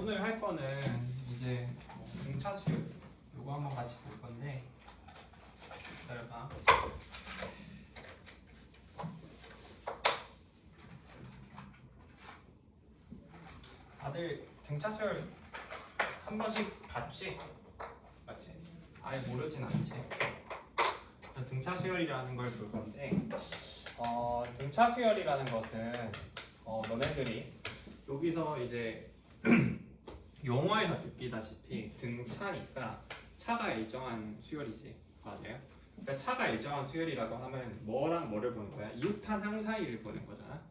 오늘 할 거는 이제 등차 수열 요거 한번 같이 볼 건데 기다려봐. 다들 등차 수열 한 번씩 봤지? 맞지? 아예 모르진 않지. 등차 수열이라는 걸 볼 건데 등차 수열이라는 것은 너네들이 여기서 이제 용어에서 느끼다시피 등차니까 차가 일정한 수열이지. 맞아요? 그러니까 차가 일정한 수열이라고 하면 뭐랑 뭐를 보는 거야? 이웃한 항 사이를 보는 거잖아.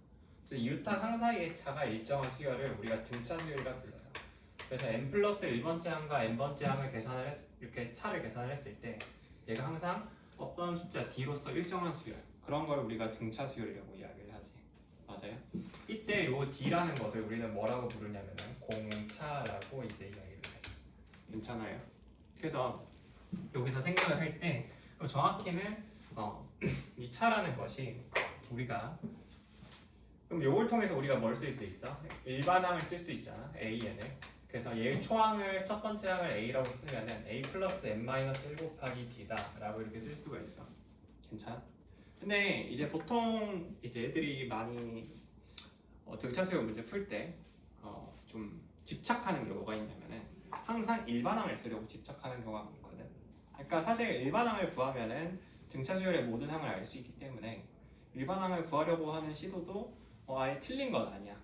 그래서 이웃한 항 사이의 차가 일정한 수열을 우리가 등차 수열이라 불러요. 그래서 n 플러스 1번째 항과 n번째 항을 이렇게 차를 계산을 했을 때 얘가 항상 어떤 숫자 d로서 일정한 수열, 그런 걸 우리가 등차 수열이라고 이야기를 하지. 맞아요? 이때 요 d라는 것을 우리는 뭐라고 부르냐면은 공차라고 이제 이야기를 해. 괜찮아요? 그래서 여기서 생각을 할 때 정확히는 이 차라는 것이 우리가 그럼 요걸 통해서 우리가 뭘 쓸 수 있어? 일반항을 쓸 수 있잖아. AN을. 그래서 얘 초항을 첫 번째 항을 A라고 쓰면은 A 플러스 N 마이너스 1 곱하기 D다 라고 이렇게 쓸 수가 있어. 괜찮아? 근데 이제 보통 이제 애들이 많이 등차 수열 문제 풀 때 좀 집착하는 경우가 있냐면은 항상 일반항을 쓰려고 집착하는 경우가 많거든. 그러니까 사실 일반항을 구하면은 등차 수열의 모든 항을 알 수 있기 때문에 일반항을 구하려고 하는 시도도 아예 틀린 건 아니야.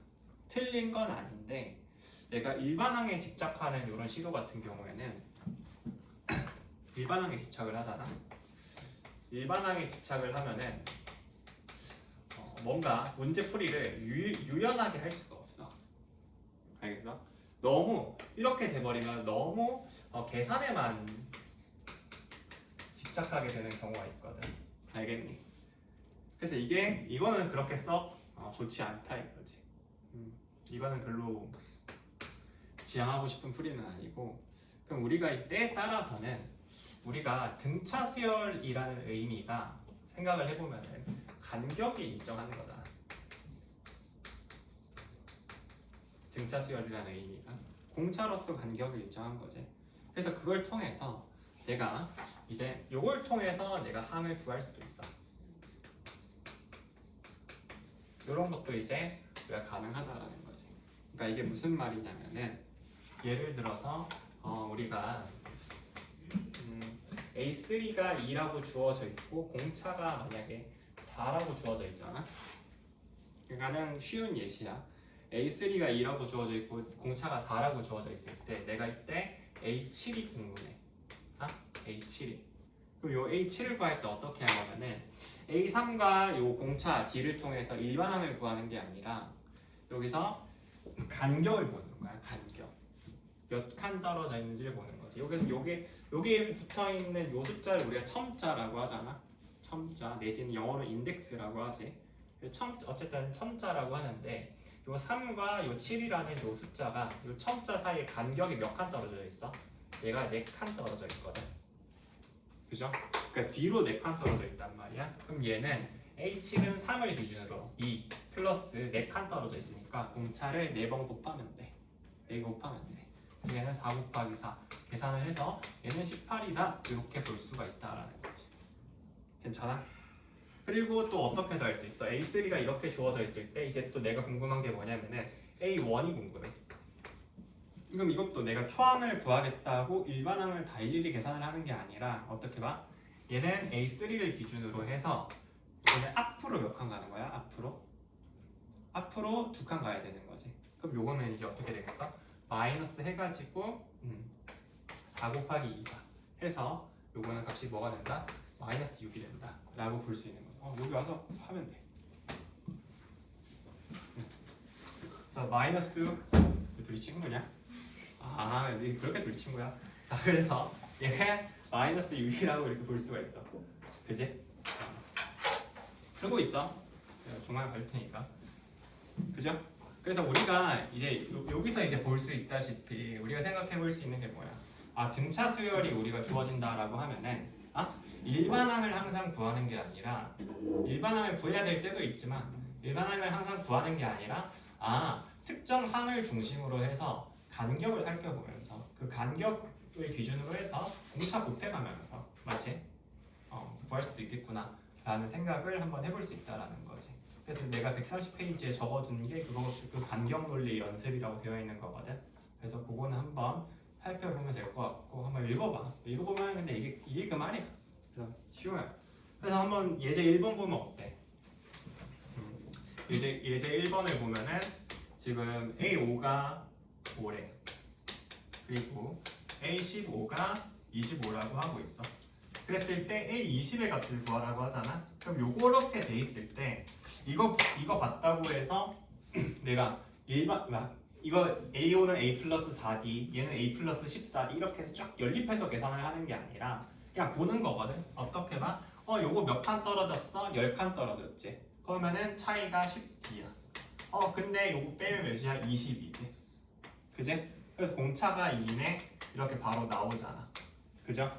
틀린 건 아닌데 내가 일반항에 집착하는 이런 시도 같은 경우에는 일반항에 집착을 하잖아. 일반항에 집착을 하면은 뭔가 문제 풀이를 유연하게 할 수가 없어. 알겠어? 너무 이렇게 돼버리면 너무 계산에만 집착하게 되는 경우가 있거든. 알겠니? 그래서 이거는 그렇게 썩 좋지 않다 이거지. 이거는 별로 지향하고 싶은 풀이는 아니고, 그럼 우리가 이 때에 따라서는 우리가 등차 수열이라는 의미가 생각을 해보면은 간격이 일정한 거잖아. 등차 수열이라는 의미가 공차로서 간격이 일정한 거지. 그래서 그걸 통해서 내가 이제 요걸 통해서 내가 항을 구할 수도 있어. 이런 것도 이제 우리가 가능하다라는 거지. 그러니까 이게 무슨 말이냐면은 예를 들어서 우리가 A3가 2라고 주어져 있고 공차가 만약에 4라고 주어져 있잖아. 가장 쉬운 예시야. A3가 2라고 주어져 있고 공차가 4라고 주어져 있을 때 내가 이때 A7이 궁금해. A7이. 그럼 요 A7을 구할 때 어떻게 하냐면은 A3과 요 공차 D를 통해서 일반항을 구하는 게 아니라 여기서 간격을 보는 거야. 간격. 몇 칸 떨어져 있는지를 보는 거지. 여기서 요게 붙어 있는 요 숫자를 우리가 첨자라고 하잖아. 첨자 내지는 영어로 인덱스라고 하지. 어쨌든 첨자라고 하는데 요 3과 요 7이라는 요 숫자가 요 첨자 사이에 간격이 몇 칸 떨어져 있어? 얘가 4칸 떨어져 있거든. 그죠? 그러니까 뒤로 4칸 떨어져 있단 말이야. 그럼 얘는 A7은 3을 기준으로 2 플러스 4칸 떨어져 있으니까 공차를 4번 곱하면 돼. 4개 곱하면 돼. 얘는 4 곱하기 4 계산을 해서 얘는 18이다 이렇게 볼 수가 있다라는 거지. 괜찮아? 그리고 또 어떻게도 알 수 있어. A3가 이렇게 주어져 있을 때 이제 또 내가 궁금한 게 뭐냐면은 A1이 궁금해. 그럼 이것도 내가 초항을 구하겠다고 일반항을 다 일일이 계산을 하는 게 아니라 어떻게 봐? 얘는 A3를 기준으로 해서 얘는 앞으로 몇 칸 가는 거야? 앞으로 2칸 가야 되는 거지. 그럼 요거는 이제 어떻게 되겠어? 마이너스 해가지고 4 곱하기 2가 해서 요거는 값이 뭐가 된다? 마이너스 6이 된다 라고 볼 수 있는 거야. 여기 와서 하면 돼. 자, 마이너스 둘이 친구냐? 그렇게 둘이 친구야. 자, 그래서 얘가 마이너스 6이라고 이렇게 볼 수가 있어. 그지? 쓰고 있어. 중간에 갈 테니까. 그죠? 그래서 우리가 이제 여기서 이제 볼 수 있다시피 우리가 생각해 볼 수 있는 게 뭐야? 등차 수열이 우리가 주어진다라고 하면은 일반항을 항상 구하는 게 아니라 일반항을 구해야 될 때도 있지만 일반항을 항상 구하는 게 아니라 특정 항을 중심으로 해서 간격을 살펴보면서 그 간격을 기준으로 해서 공차 곱해가면서 맞지? 구할 수도 있겠구나 라는 생각을 한번 해볼 수 있다라는 거지. 그래서 내가 130페이지에 적어준 게 그거 그 간격 논리 연습이라고 되어 있는 거거든. 그래서 그거는 한번 살펴보면 될 것 같고 한번 읽어봐. 읽어보면 근데 이게 그 말이야. 그래서 쉬워요. 그래서 한번 예제 1번 보면 어때? 예제 1번을 보면은 지금 A5가 5래. 그리고 A15가 25라고 하고 있어. 그랬을 때 A20의 값을 구하라고 하잖아. 그럼 요렇게 돼 있을 때 이거 봤다고 해서 내가 이거 A5는 A 플러스 4D, 얘는 A 플러스 14D 이렇게 해서 쫙 연립해서 계산을 하는 게 아니라 그냥 보는 거거든. 어떻게 봐? 요거 몇 칸 떨어졌어? 10칸 떨어졌지. 그러면은 차이가 10D야. 근데 요거 빼면 몇이야? 20이지. 그지? 그래서 공차가 2네 이렇게 바로 나오잖아. 그죠?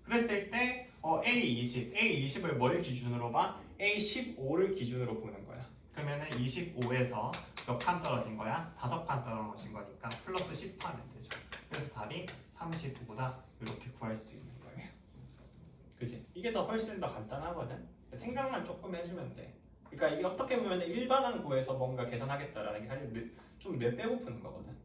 그랬을 때 A20을 뭘 기준으로 봐? A15를 기준으로 보는 거야. 그러면은 25에서 몇 칸 떨어진 거야? 5칸 떨어진 거니까 플러스 10 하면 되죠. 그래서 답이 35다 이렇게 구할 수 있는 거예요. 그지? 이게 더 훨씬 더 간단하거든. 생각만 조금 해주면 돼. 그러니까 이게 어떻게 보면 일반항 구해서 뭔가 계산하겠다라는 게 사실 좀 뇌 빼고 푸는 거거든.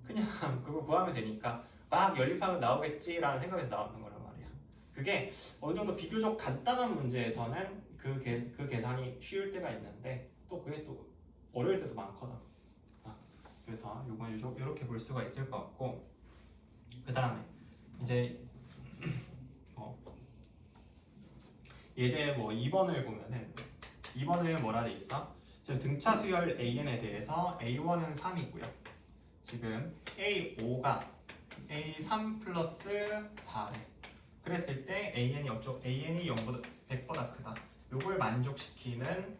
그냥 그거 구하면 되니까 막 연립하면 나오겠지라는 생각에서 나오는 거란 말이야. 그게 어느 정도 비교적 간단한 문제에서는 그 계산이 쉬울 때가 있는데 또 그게 또 어려울 때도 많거든. 그래서 요건 이렇게 볼 수가 있을 것 같고, 그 다음에 이제 예제 2번을 보면은 2번을 뭐라 돼 있어? 지금 등차 수열 AN에 대해서 A1은 3이고요. 지금 A5가 A3 플러스 4래. 그랬을 때 AN이 0보다 100보다 크다. 요걸 만족시키는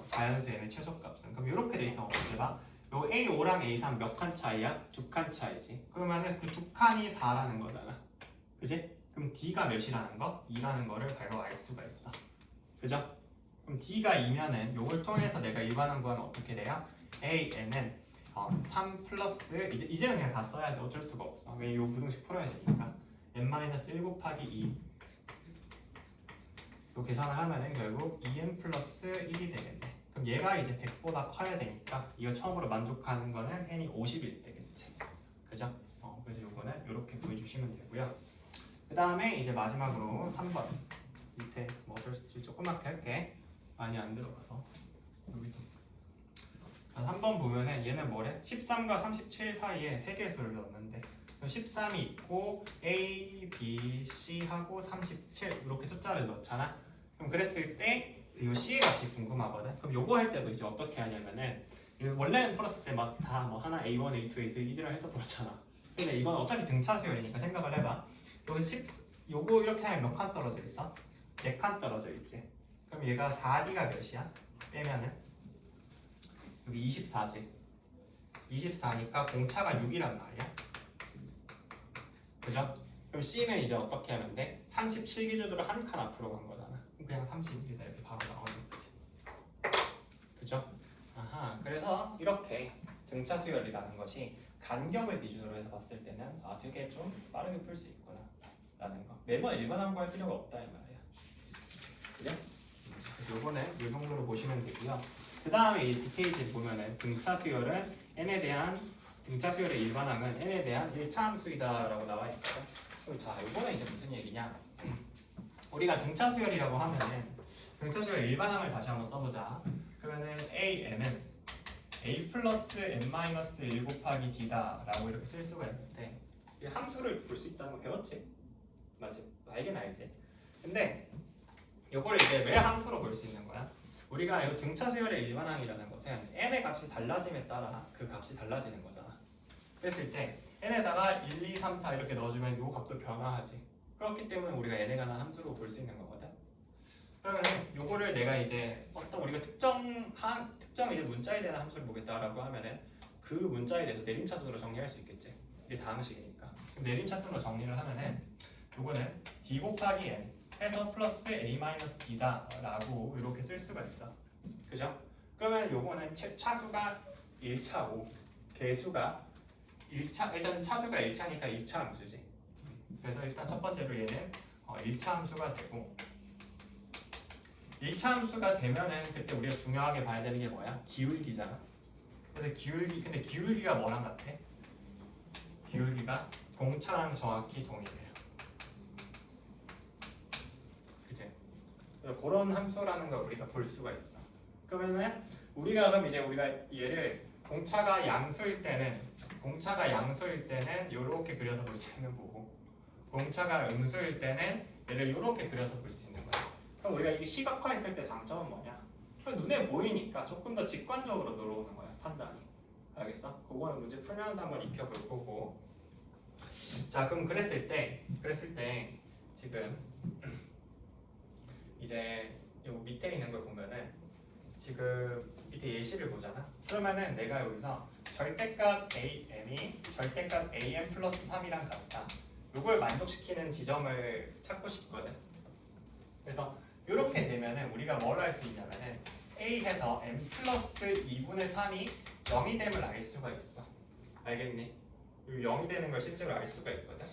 자연수의 최소값은. 그럼 이렇게 돼 있어. 어떻게 봐? 요 A5랑 A3 몇 칸 차이야? 2칸 차이지. 그러면은 그 2칸이 4라는 거잖아. 그지? 그럼 D가 몇이라는 거? 2라는 거를 바로 알 수가 있어. 그죠? 그럼 D가 2면은 요걸 통해서 내가 일반항 구하면 어떻게 돼요? AN은 3 플러스 이제는 그냥 다 써야 돼. 어쩔 수가 없어. 왜 요 부등식 풀어야 되니까. n-1 곱하기 2 요 계산을 하면은 결국 2n 플러스 1이 되겠네. 그럼 얘가 이제 100보다 커야 되니까 이거 처음으로 만족하는 거는 n이 50일 때겠지. 그죠? 그래서 요거는 이렇게 보여주시면 되고요. 그 다음에 이제 마지막으로 3번 밑에 어쩔 수 조그맣게 할게. 많이 안 들어가서 여기도 3번 보면은 얘는 뭐래? 13과 37 사이에 3개의 수를 넣었는데 13이 있고 A, B, C하고 37 이렇게 숫자를 넣잖아. 그럼 그랬을 때 이 C의 값이 궁금하거든. 그럼 요거 할 때도 이제 어떻게 하냐면은 원래는 풀었을 때 막 다 뭐 하나 A1, A2, A3 이지를 해서 풀었잖아. 근데 이건 어차피 등차 수열이니까 생각을 해봐. 여기 요거 이렇게 하면 몇 칸 떨어져 있어? 4칸 떨어져 있지. 그럼 얘가 4D가 몇이야? 빼면은 여기 24지. 24니까 공차가 6이란 말이야. 그죠? 그럼 C는 이제 어떻게 하면 돼? 37 기준으로 한 칸 앞으로 간 거잖아. 그냥 31이다 이렇게 바로 나오는 거지. 그죠? 아하. 그래서 이렇게 등차 수열이라는 것이 간격을 기준으로 해서 봤을 때는 되게 좀 빠르게 풀 수 있구나 라는 거. 매번 일반항 구할 필요가 없다 이 말이야. 그죠? 그래서 요거는 이 정도로 보시면 되고요. 그 다음에 이 디테일즈 보면은 등차 수열은 n에 대한 등차 수열의 일반항은 n에 대한 1차 함수이다라고 나와 있거든. 자, 이거는 이제 무슨 얘기냐? 우리가 등차 수열이라고 하면은 등차 수열 일반항을 다시 한번 써보자. 그러면은 AN은 A 플러스 N-1 곱하기 D다라고 이렇게 쓸 수가 있는데 이 함수를 볼 수 있다는 거 배웠지? 맞지? 알긴 알지? 근데 이걸 이제 왜 함수로 볼 수 있는 거야? 우리가 이 등차 수열의 일반항이라는 것은 n의 값이 달라짐에 따라 그 값이 달라지는 거잖아. 그랬을 때 n에다가 1, 2, 3, 4 이렇게 넣어주면 이 값도 변화하지. 그렇기 때문에 우리가 n에 관한 함수로 볼 수 있는 거거든. 그러면 요거를 내가 이제 어떤 우리가 특정 이제 문자에 대한 함수를 보겠다라고 하면은 그 문자에 대해서 내림차순으로 정리할 수 있겠지. 이게 다항식이니까. 내림차순으로 정리를 하면은 요거는 d 곱하기 n 해서 플러스 a-d다 라고 이렇게 쓸 수가 있어. 그죠? 그러면 요거는 차수가 1차고 개수가 일단 차수가 1차니까 1차 함수지. 그래서 일단 첫 번째로 얘는 1차 함수가 되고 1차 함수가 되면은 그때 우리가 중요하게 봐야 되는 게 뭐야? 기울기잖아. 그래서 근데 기울기가 뭐랑 같아? 기울기가 공차랑 정확히 동일해요. 그치? 그래서 그런 함수라는 걸 우리가 볼 수가 있어. 그러면은 그럼 이제 우리가 얘를 공차가 양수일 때는 이렇게 그려서 볼 수 있는 거고 공차가 음수일 때는 얘를 이렇게 그려서 볼 수 있는 거야. 그럼 우리가 이게 시각화했을 때 장점은 뭐냐? 눈에 보이니까 조금 더 직관적으로 들어오는 거야, 판단이. 알겠어? 그거는 문제 풀면서 한번 익혀볼 거고. 자, 그럼 그랬을 때 지금 이제 요 밑에 있는 걸 보면은 지금 밑에 예시를 보잖아. 그러면은 내가 여기서 절대값 AM이 절대값 AM 플러스 3이랑 같다. 이걸 만족시키는 지점을 찾고 싶거든. 그래서 이렇게 되면은 우리가 뭘 할 수 있냐면은 A에서 M 플러스 2분의 3이 0이 됨을 알 수가 있어. 알겠니? 0이 되는 걸 실제로 알 수가 있거든.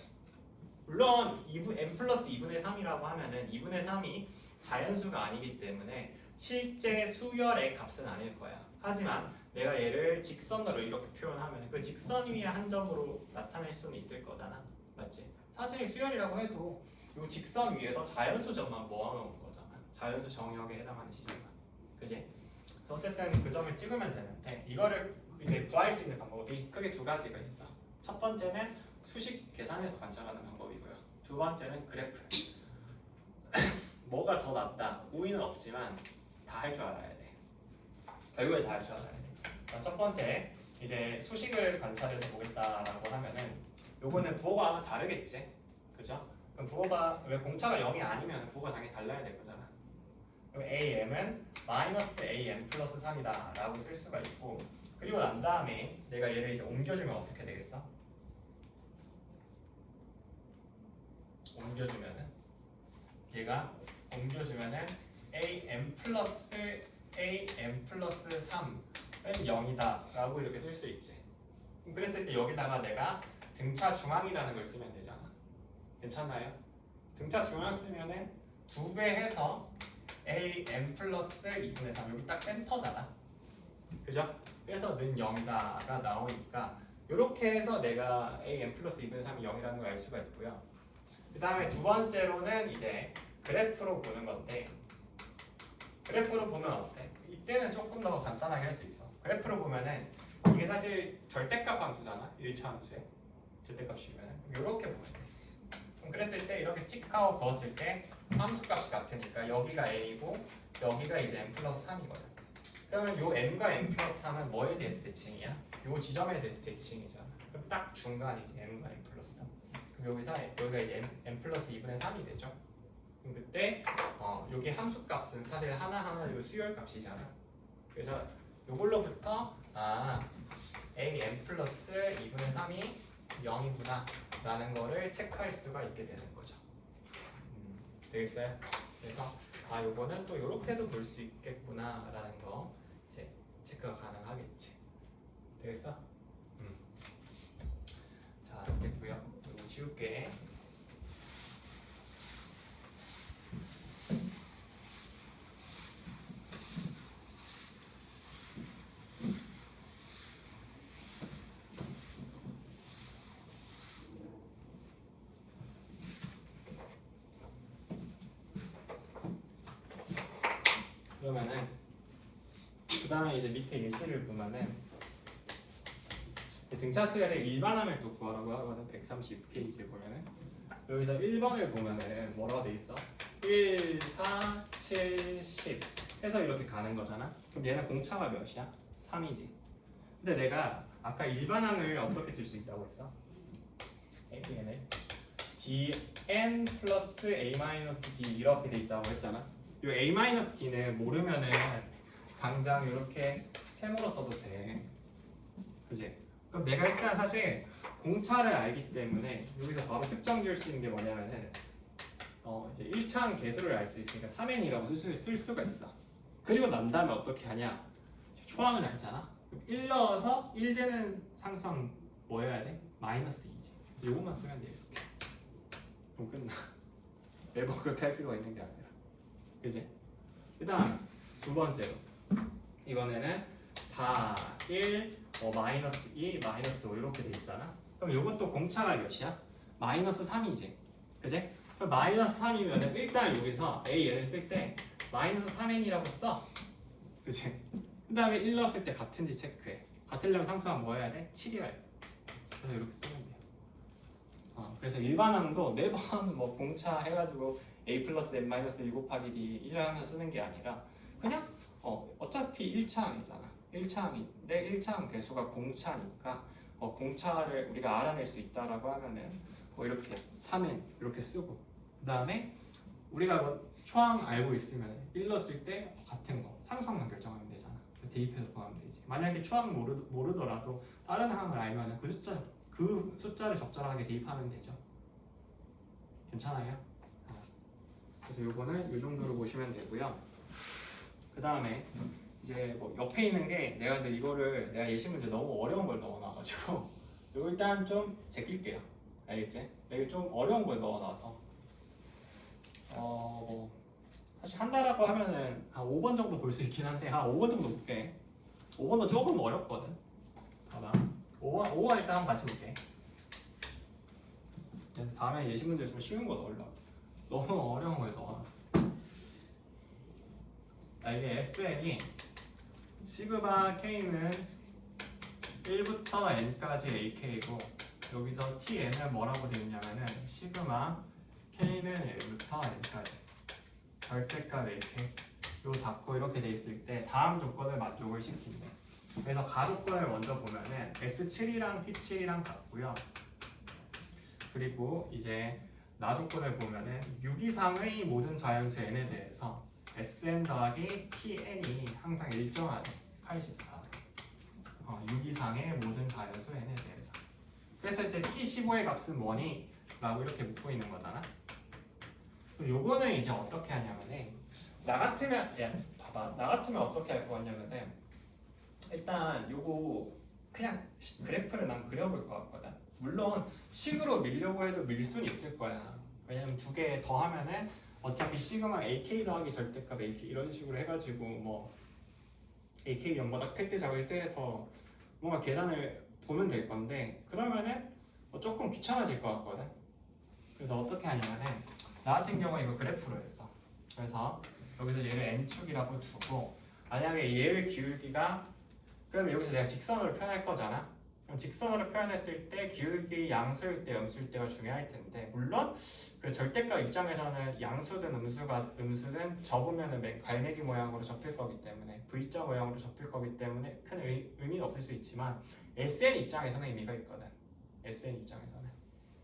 물론 M 플러스 2분의 3이라고 하면은 2분의 3이 자연수가 아니기 때문에 실제 수열의 값은 아닐 거야. 하지만 내가 얘를 직선으로 이렇게 표현하면 그 직선 위의 한 점으로 나타낼 수는 있을 거잖아. 맞지? 사실 수열이라고 해도 이 직선 위에서 자연수 점만 모아놓은 거잖아. 자연수 정역에 해당하는 지점만. 그지? 그래서 어쨌든 그 점을 찍으면 되는데 이거를 이제 구할 수 있는 방법이 크게 두 가지가 있어. 첫 번째는 수식 계산해서 관찰하는 방법이고요. 두 번째는 그래프. 뭐가 더 낫다? 우위는 없지만 다 할 줄 알아야 돼. 결국에 다 할 줄 알아야 돼. 첫 번째 이제 수식을 관찰해서 보겠다라고 하면은 요거는 부호가 아마 다르겠지, 그죠? 그럼 부호가 왜 공차가 0이 아니면 부호가 당연히 달라야 될 거잖아. 그럼 AM은 마이너스 AM 플러스 3이다 라고 쓸 수가 있고 그리고 난 다음에 내가 얘를 이제 옮겨주면 어떻게 되겠어? 얘가 옮겨주면은 AM 플러스 3은 0이다 라고 이렇게 쓸 수 있지. 그랬을 때 여기다가 내가 등차 중앙이라는 걸 쓰면 되잖아. 괜찮나요? 등차 중앙 쓰면은 2배 해서 AM 플러스 2분의 3 여기 딱 센터잖아. 그죠? 그래서 는 0이다가 나오니까 이렇게 해서 내가 AM 플러스 2분의 3이 0이라는 걸 알 수가 있고요. 그 다음에 두 번째로는 이제 그래프로 보는 건데 그래프로 보면 어때? 이때는 조금 더 간단하게 할 수 있어. 그래프로 보면은 이게 사실 절대값 함수잖아. 1차 함수에 절대값 주면은 이렇게 보면 돼. 그럼 그랬을 때 이렇게 찍하고 그었을 때 함수값이 같으니까 여기가 A고 여기가 이제 M 플러스 3이거든. 그러면 요 M과 M 플러스 3은 뭐에 대해서 대칭이야? 요 지점에 대해서 대칭이잖아. 그럼 딱 중간이지 M과 M 플러스 3. 그럼 여기가 이제 M 플러스 2분의 3이 되죠. 그럼 그때 여기 함수값은 사실 하나하나 요 수열값이잖아. 그래서 요걸로부터 A M 플러스 2분의 3이 0이구나 라는 거를 체크할 수가 있게 되는 거죠. 되겠어요? 그래서 요거는 또 요렇게도 볼 수 있겠구나 라는 거 이제 체크가 가능하겠지. 되겠어? 자, 됐고요. 이거 지울게. 그러면은 그 다음에 이제 밑에 예시를 보면은 등차 수열의 일반함을 또 구하라고 하거든. 130페이지에 보면은 여기서 1번을 보면은 뭐라고 돼 있어? 1, 4, 7, 10 해서 이렇게 가는 거잖아. 그럼 얘는 공차가 몇이야? 3이지. 근데 내가 아까 일반함을 어떻게 쓸 수 있다고 했어? AN을 dn 플러스 a 마이너스 d 이렇게 돼 있다고 했잖아. 이 a-d는 모르면은 당장 이렇게 세모로 써도 돼. 그지? 그럼 내가 일단 사실 공차를 알기 때문에 여기서 바로 특정 지을 수 있는 게 뭐냐면은 이제 1차항 계수를 알 수 있으니까 3n이라고 쓸 수가 있어. 그리고 난 다음에 어떻게 하냐? 초항을 알잖아. 그럼 1 넣어서 1 되는 상수항 뭐 해야 돼? 마이너스 2지. 그래서 이것만 쓰면 돼 이렇게. 그럼 끝나. 매번 그렇게 할 필요가 있는 게 아니라. 그지? 그 다음 두 번째로 이번에는 4, 1, 마이너스 2, 마이너스 5 이렇게 돼 있잖아. 그럼 이것도 공차가 몇이야? 마이너스 3이지. 그지? 그럼 마이너스 3이면 일단 여기서 AN을 쓸 때 마이너스 3N이라고 써. 그지? 그 다음에 1 넣었을 때 같은지 체크해. 같으려면 상수항 뭐 해야 돼? 7이어야 돼. 그래서 이렇게 쓰면 돼요. 그래서 일반항도 매번 뭐 공차 해가지고 A 플러스 N 마이너스 1 곱하기 D 1을 하면서 쓰는 게 아니라 그냥 어차피 1차항이잖아. 1차항인데 1차항 개수가 공차니까 공차를 우리가 알아낼 수 있다라고 하면은 뭐 이렇게 3N 이렇게 쓰고 그 다음에 우리가 뭐 초항 알고 있으면 1 넣었을 때 같은 거 상수항만 결정하면 되잖아. 대입해서 구하면 되지. 만약에 초항 모르더라도 다른 항을 알면 그 숫자를 적절하게 대입하면 되죠. 괜찮아요? 그래서 요거는 이 정도로 보시면 되고요. 그 다음에 이제 뭐 옆에 있는 게 내가 예시 문제 너무 어려운 걸 넣어놔가지고 이거 일단 좀 제낄게요. 알겠지? 내가 좀 어려운 걸 넣어놔서 뭐 사실 한다라고 하면은 한 5번 정도 볼 수 있긴 한데 한 5번 정도 볼게. 5번도 조금 어렵거든. 봐봐. 5번 일단 한번 같이 볼게. 다음에 예시 문제 좀 쉬운 거 넣으려고. 너무 어려운 걸 넣어놨어. 이게 SN이 시그마 K는 1부터 N까지 AK고 여기서 TN은 뭐라고 되어 있냐면은 시그마 K는 1부터 N까지 절대값 AK 요 닫고 이렇게 돼 있을 때 다음 조건을 만족을 시킨대. 그래서 가조건을 먼저 보면은 S7이랑 T7이랑 같고요. 그리고 이제 나조건을 보면은 6 이상의 모든 자연수 n에 대해서 Sn 더하기 Tn이 항상 일정하대. 84. 6 이상의 모든 자연수 n에 대해서. 그랬을 때 T15의 값은 뭐니? 라고 이렇게 묻고 있는 거잖아. 요거는 이제 어떻게 하냐면은 나 같으면 어떻게 할 거 같냐면은 일단 요거 그냥 그래프를 난 그려볼 것 같거든. 물론 식으로 밀려고 해도 밀 수는 있을 거야. 왜냐면 두 개 더 하면은 어차피 시그마 AK 더하기 절대값 AK 이런 식으로 해가지고 뭐 AK 0보다 클 때 작을 때 해서 뭔가 계산을 보면 될 건데 그러면은 뭐 조금 귀찮아질 것 같거든. 그래서 어떻게 하냐면은 나 같은 경우에 이거 그래프로 했어. 그래서 여기서 얘를 n축이라고 두고 만약에 얘의 기울기가 그러면 여기서 내가 직선으로 표현할 거잖아. 그럼 직선으로 표현했을 때 기울기 양수일 때 음수일 때가 중요할 텐데 물론 그 절대값 입장에서는 양수든 음수든 접으면은 갈매기 모양으로 접힐 거기 때문에 V자 모양으로 접힐 거기 때문에 큰 의미는 없을 수 있지만 SN 입장에서는 의미가 있거든. SN 입장에서는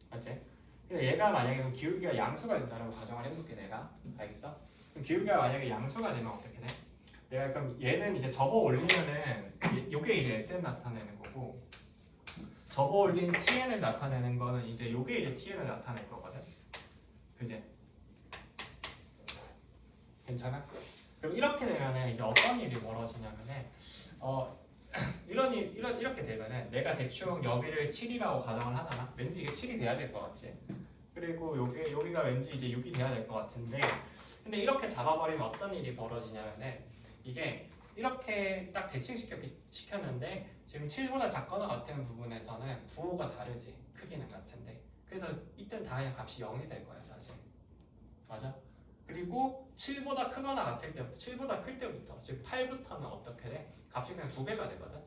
맞지? 근데 얘가 만약에 기울기가 양수가 된다라고 가정을 해볼게 내가. 알겠어? 그럼 기울기가 만약에 양수가 되면 어떻게 돼? 내가 그럼 얘는 이제 접어 올리면은 요게 이제 SN 나타내는 거고 접어 올린 TN을 나타내는 거는 이제 요게 이제 TN을 나타낼 거거든. 그지? 괜찮아? 그럼 이렇게 되면은 이제 어떤 일이 벌어지냐면은 이렇게 되면은 내가 대충 여기를 7이라고 가정을 하잖아. 왠지 이게 7이 돼야 될 것 같지? 그리고 여기가 왠지 이제 6이 돼야 될 것 같은데 근데 이렇게 잡아버리면 어떤 일이 벌어지냐면은 이게 이렇게 딱 대칭시켰는데 지금 7보다 작거나 같은 부분에서는 부호가 다르지 크기는 같은데 그래서 이땐 다 그냥 값이 0이 될 거야 사실. 맞아? 그리고 7보다 크거나 같을 때부터 7보다 클 때부터 즉 8부터는 어떻게 돼? 값이 그냥 2배가 되거든.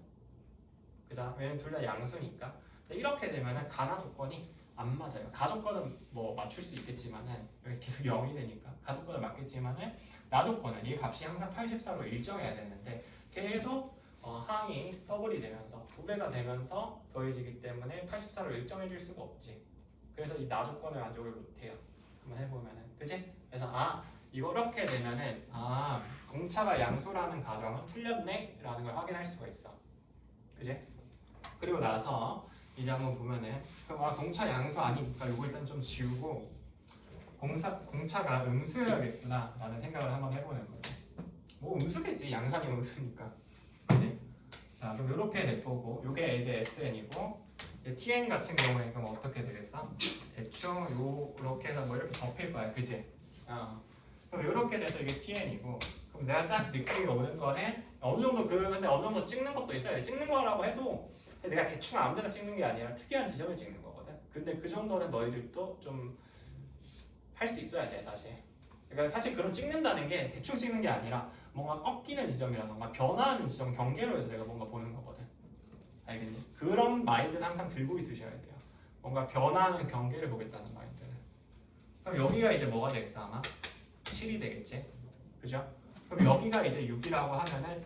그죠? 왜냐면 둘 다 양수니까. 근데 이렇게 되면은 가나 조건이 안 맞아요. 가조건은 뭐 맞출 수 있겠지만은 여기 계속 0이 되니까 가조건을 맞겠지만은 나조건은 이 값이 항상 84로 일정해야 되는데 계속 항이 더블이 되면서 2배가 되면서 더해지기 때문에 84로 일정해질 수가 없지. 그래서 이 나조건을 만족을 못해요. 한번 해보면은 그치? 그래서 이거 이렇게 되면은 공차가 양수라는 가정은 틀렸네 라는 걸 확인할 수가 있어. 그치? 그리고 나서 이제 한번 보면은 그럼 공차 양수 아니니까 이거 일단 좀 지우고 공차가 음수여야겠구나 라는 생각을 한번 해보는 거예요. 뭐 음수겠지 양수 아니면 음수니까. 그치? 자 그럼 이렇게 될 거고 요게 이제 SN이고 tn 같은 경우에 그럼 어떻게 되겠어? 대충 요렇게 해서 뭐 이렇게 접힐 거야, 그지? 그럼 이렇게 돼서 이게 tn이고, 그럼 내가 딱 느낌이 오는 거는 어느 정도 근데 어느 정도 찍는 것도 있어야 돼. 찍는 거라고 해도 내가 대충 아무데나 찍는 게 아니라 특이한 지점을 찍는 거거든. 근데 그 정도는 너희들도 좀 할 수 있어야 돼, 사실. 그러니까 사실 그런 찍는다는 게 대충 찍는 게 아니라 뭔가 꺾이는 지점이라던가 변화하는 지점 경계로 해서 내가 뭔가 보는 거거든. 알겠니? 그런 마인드는 항상 들고 있으셔야 돼요. 뭔가 변화하는 경계를 보겠다는 마인드는. 그럼 여기가 이제 뭐가 되겠어 아마? 7이 되겠지? 그죠? 그럼 여기가 이제 6이라고 하면은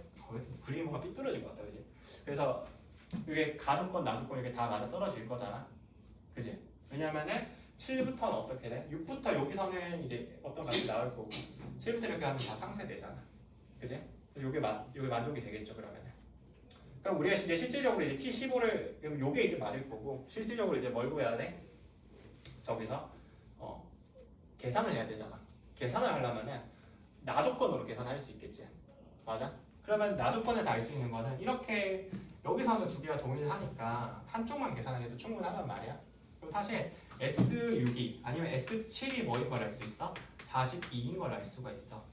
그림이 뭔가 삐뚤어질 것 같다, 그지? 그래서 이게 가조건, 나조건 이게 다 맞아 떨어질 거잖아, 그지? 왜냐면은 7부터는 어떻게 돼? 6부터 여기서는 이제 어떤 값이 나올 거고 7부터 이렇게 하면 다 상쇄되잖아, 그지? 요게 만족이 되겠죠, 그러면은. 그럼 우리가 이제 실질적으로 이제 T15를 요게 이제 맞을 거고 실질적으로 이제 뭘 구해야 돼? 저기서 계산을 해야 되잖아. 계산을 하려면은 나조건으로 계산할 수 있겠지. 맞아? 그러면 나조건에서 알 수 있는 거는 이렇게 여기서는 두 개가 동일하니까 한쪽만 계산을 해도 충분하단 말이야. 그럼 사실 S6이 아니면 S7이 뭐인 걸 알 수 있어? 42인 걸 알 수가 있어.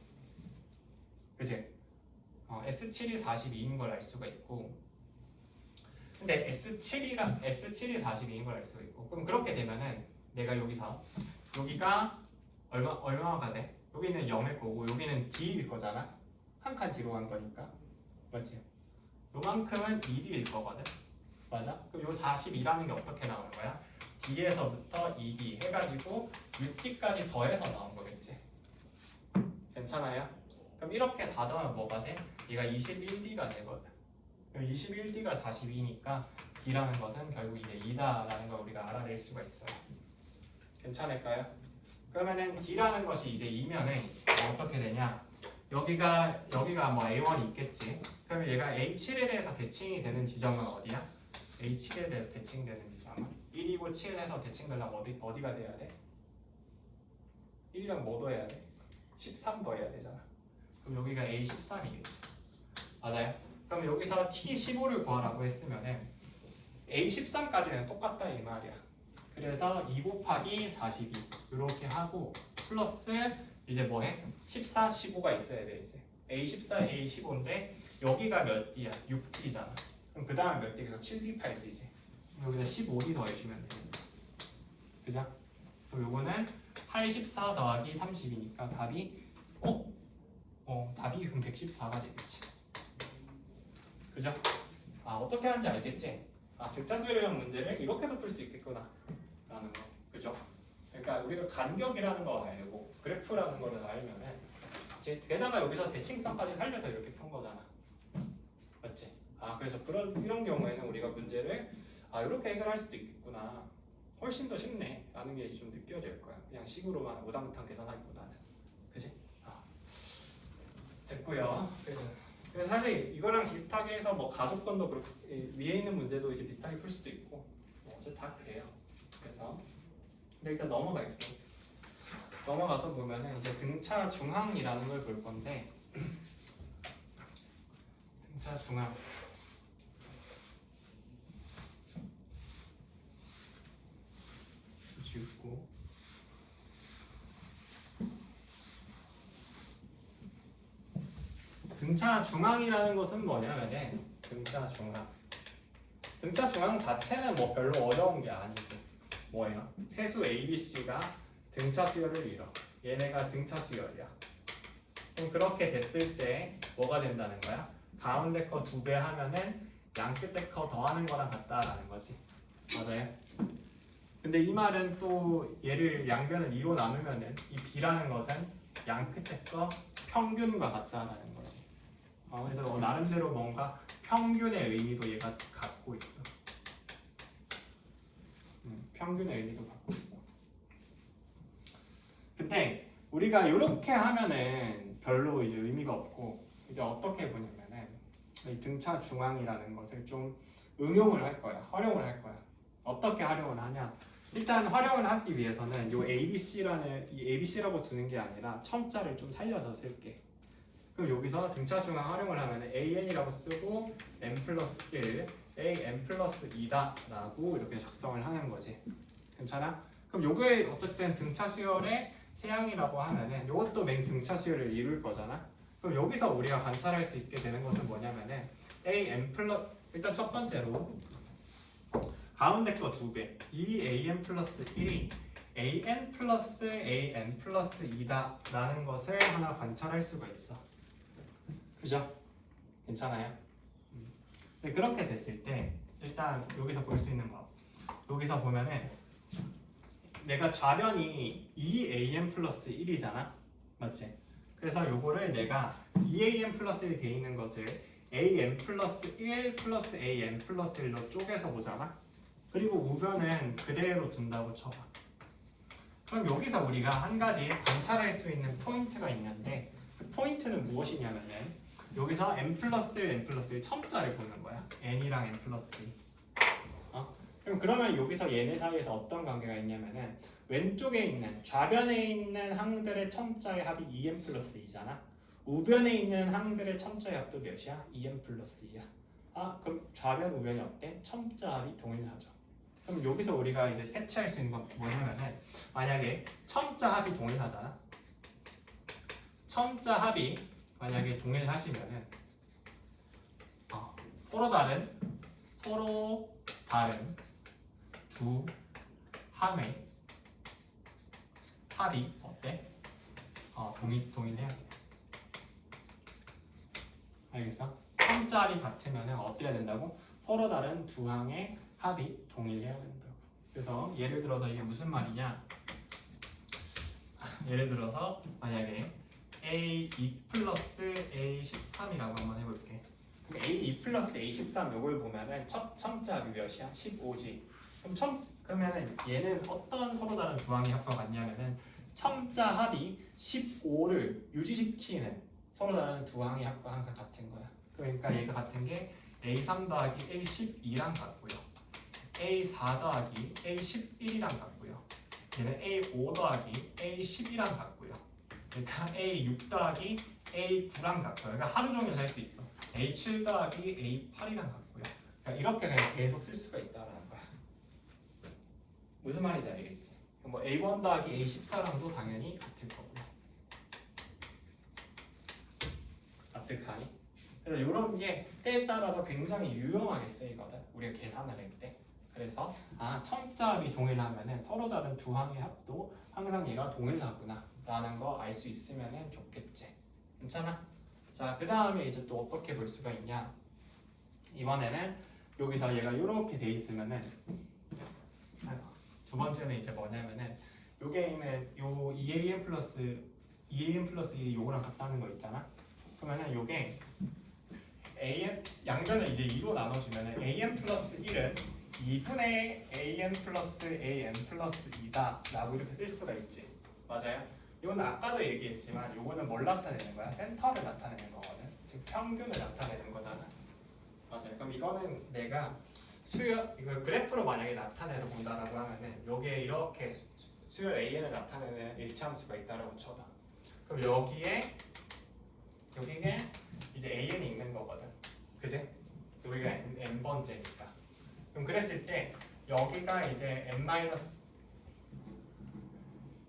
그치? S7이 42인 걸 알 수가 있고, 근데 S7이 42인 걸 알 수가 있고, 그럼 그렇게 되면은 내가 여기서 여기가 얼마가 돼? 여기는 0일 거고 여기는 D일 거잖아. 한 칸 뒤로 간 거니까. 맞지? 요만큼은 1일 거거든. 맞아? 그럼 요 42라는 게 어떻게 나오는 거야? D에서부터 2D 해가지고 6D까지 더해서 나온 거겠지. 괜찮아요? 그럼 이렇게 다 더하면 뭐가 돼? 얘가 21D가 되거든. 그럼 21D가 42니까 D라는 것은 결국 이제 2다라는 걸 우리가 알아낼 수가 있어요. 괜찮을까요? 그러면은 D라는 것이 이제 2면은 어떻게 되냐? 여기가 뭐 A1이 있겠지. 그러면 얘가 A7에 대해서 대칭이 되는 지점은 어디야? A7에 대해서 대칭되는 지점은 1이고 7에서 대칭되려면 어디가 돼야 돼? 1이랑 뭐 더해야 돼? 13 더해야 되잖아. 그럼 여기가 A13이겠지. 맞아요? 그럼 여기서 T15를 구하라고 했으면은 A13까지는 똑같다 이 말이야. 그래서 2 곱하기 42 이렇게 하고 플러스 이제 뭐해? 14, 15가 있어야 돼 이제. A14, A15인데 여기가 몇 D야? 6D잖아. 그럼 그 다음에 몇 D? 그래서 7D, 8D지. 여기다 15D 더해주면 돼. 그죠? 그럼 요거는 84 더하기 30이니까 답이 답이 그럼 114가 되겠지. 그죠? 어떻게 하는지 알겠지? 등차수열이라는 문제를 이렇게도 풀 수 있겠구나 라는 거. 그죠? 그러니까 우리가 간격이라는 거 알고 그래프라는 거를 알면은 게다가 여기서 대칭성까지 살려서 이렇게 푼 거잖아. 맞지? 그래서 이런 경우에는 우리가 문제를 이렇게 해결할 수도 있겠구나. 훨씬 더 쉽네 라는 게 좀 느껴질 거야. 그냥 식으로만 우당탕 계산하기보다는. 그치? 됐고요. 그래서 사실 이거랑 비슷하게 해서 뭐 가족권도 그렇고 위에 있는 문제도 이제 비슷하게 풀 수도 있고 어차피 다 그래요. 그래서 근데 일단 넘어갈게. 넘어가서 보면은 이제 등차 중항이라는 걸 볼 건데 등차 중항 지우고 등차 중항이라는 것은 뭐냐면은 등차 중항 자체는 뭐 별로 어려운 게 아니지. 뭐예요? 세수 ABC가 등차 수열을 이뤄. 얘네가 등차 수열이야. 그럼 그렇게 됐을 때 뭐가 된다는 거야? 가운데 거 2배 하면은 양 끝에 거 더하는 거랑 같다라는 거지. 맞아요? 근데 이 말은 또 얘를 양변을 2로 나누면은 이 B라는 것은 양 끝에 거 평균과 같다라는 거지. 그래서 나름대로 뭔가 평균의 의미도 얘가 갖고 있어. 평균의 의미도 갖고 있어. 근데 우리가 이렇게 하면은 별로 이제 의미가 없고 이제 어떻게 보냐면은 이 등차 중앙이라는 것을 좀 응용을 할 거야. 활용을 할 거야. 어떻게 활용을 하냐? 일단 활용을 하기 위해서는 이 ABC라고 두는 게 아니라 첨자를 좀 살려서 쓸게. 그럼 여기서 등차 중앙 활용을 하면 AN이라고 쓰고 N 플러스 1 an 플러스 2다 라고 이렇게 작성을 하는 거지. 괜찮아? 그럼 요게 어쨌든 등차 수열의 세양이라고 하면은 요것도 맨 등차 수열을 이룰 거잖아. 그럼 여기서 우리가 관찰할 수 있게 되는 것은 뭐냐면은 an 플러스 일단 첫 번째로 가운데 거 2배 이 an 플러스 1이 an 플러스 2다 라는 것을 하나 관찰할 수가 있어. 그죠? 괜찮아요? 네, 그렇게 됐을 때 일단 여기서 볼 수 있는 거 여기서 보면은 내가 좌변이 2an 플러스 1이잖아 맞지? 그래서 요거를 내가 2an 플러스 1이 돼 있는 것을 an 플러스 1 플러스 an 플러스 1로 쪼개서 보잖아. 그리고 우변은 그대로 둔다고 쳐봐. 그럼 여기서 우리가 한 가지 관찰할 수 있는 포인트가 있는데 그 포인트는 무엇이냐면은 여기서 n 플러스 1, n 플러스 1 첨자를 보는 거야. n이랑 n 플러스 1. 그러면 여기서 얘네 사이에서 어떤 관계가 있냐면은 왼쪽에 있는 좌변에 있는 항들의 첨자의 합이 2n 플러스 2잖아. 우변에 있는 항들의 첨자의 합도 몇이야? 2n 플러스 2야. 그럼 좌변 우변이 어때? 첨자 합이 동일하죠. 그럼 여기서 우리가 이제 캐치할 수 있는 건 뭐냐면은 만약에 첨자 합이 동일하잖아. 첨자 합이 만약에 동일하시면은 서로 다른 두 함의 합이 어때? 동일해야 돼. 알겠어? 첨자 합이 같으면은 어때야 된다고? 서로 다른 두 항의 합이 동일해야 된다고. 그래서 예를 들어서 이게 무슨 말이냐? 예를 들어서 만약에 A2 플러스 A13이라고 한번 해볼게. 그럼 A2 플러스 A13 요걸 보면은 첨자 합이 몇이야? 15지. 그러면은 얘는 어떤 서로 다른 두 항의 합과 같냐면은 첨자 합이 15를 유지시키는 서로 다른 두 항의 합과 항상 같은 거야. 그러니까 얘가 같은 게 A3 더하기 A12랑 같고요. A4 더하기 A11이랑 같고요. 얘는 A5 더하기 A12랑 같고요. 그러니까 A6 더하기 A9랑 같고요. 그러니까 하루 종일 할 수 있어. A7 더하기 A8이랑 같고요. 그러니까 이렇게 그냥 계속 쓸 수가 있다라는 거야. 무슨 말인지 알겠지? 뭐 A1 더하기 A14랑도 당연히 같을 거고요. 납득하니? 그래서 이런 게 때에 따라서 굉장히 유용하게 쓰이거든. 우리가 계산을 할 때. 그래서 첨자 합이 동일하면은 서로 다른 두 항의 합도 항상 얘가 동일하구나 라는 거 알 수 있으면은 좋겠지. 괜찮아? 자, 그 다음에 이제 또 어떻게 볼 수가 있냐? 이번에는 여기서 얘가 이렇게 돼 있으면은 두 번째는 이제 뭐냐면은 요게 있는 요 2an 플러스 1이 요거랑 같다는 거 있잖아. 그러면은 요게 an 양변을 이제 2로 나눠주면은 an 플러스 1은 2분의 an 플러스 2다 라고 이렇게 쓸 수가 있지. 맞아요? 이건 아까도 얘기했지만 요거는 뭘 나타내는 거야? 센터를 나타내는 거거든. 즉 평균을 나타내는 거잖아. 맞아요. 그럼 이거는 내가 이걸 그래프로 만약에 나타내서 본다라고 하면은 요게 이렇게 수열 AN을 나타내는 일차함수가 있다라고 쳐봐. 그럼 여기에 이제 AN이 있는 거거든. 그지? 여기가 n번째니까. 그럼 그랬을 때 여기가 이제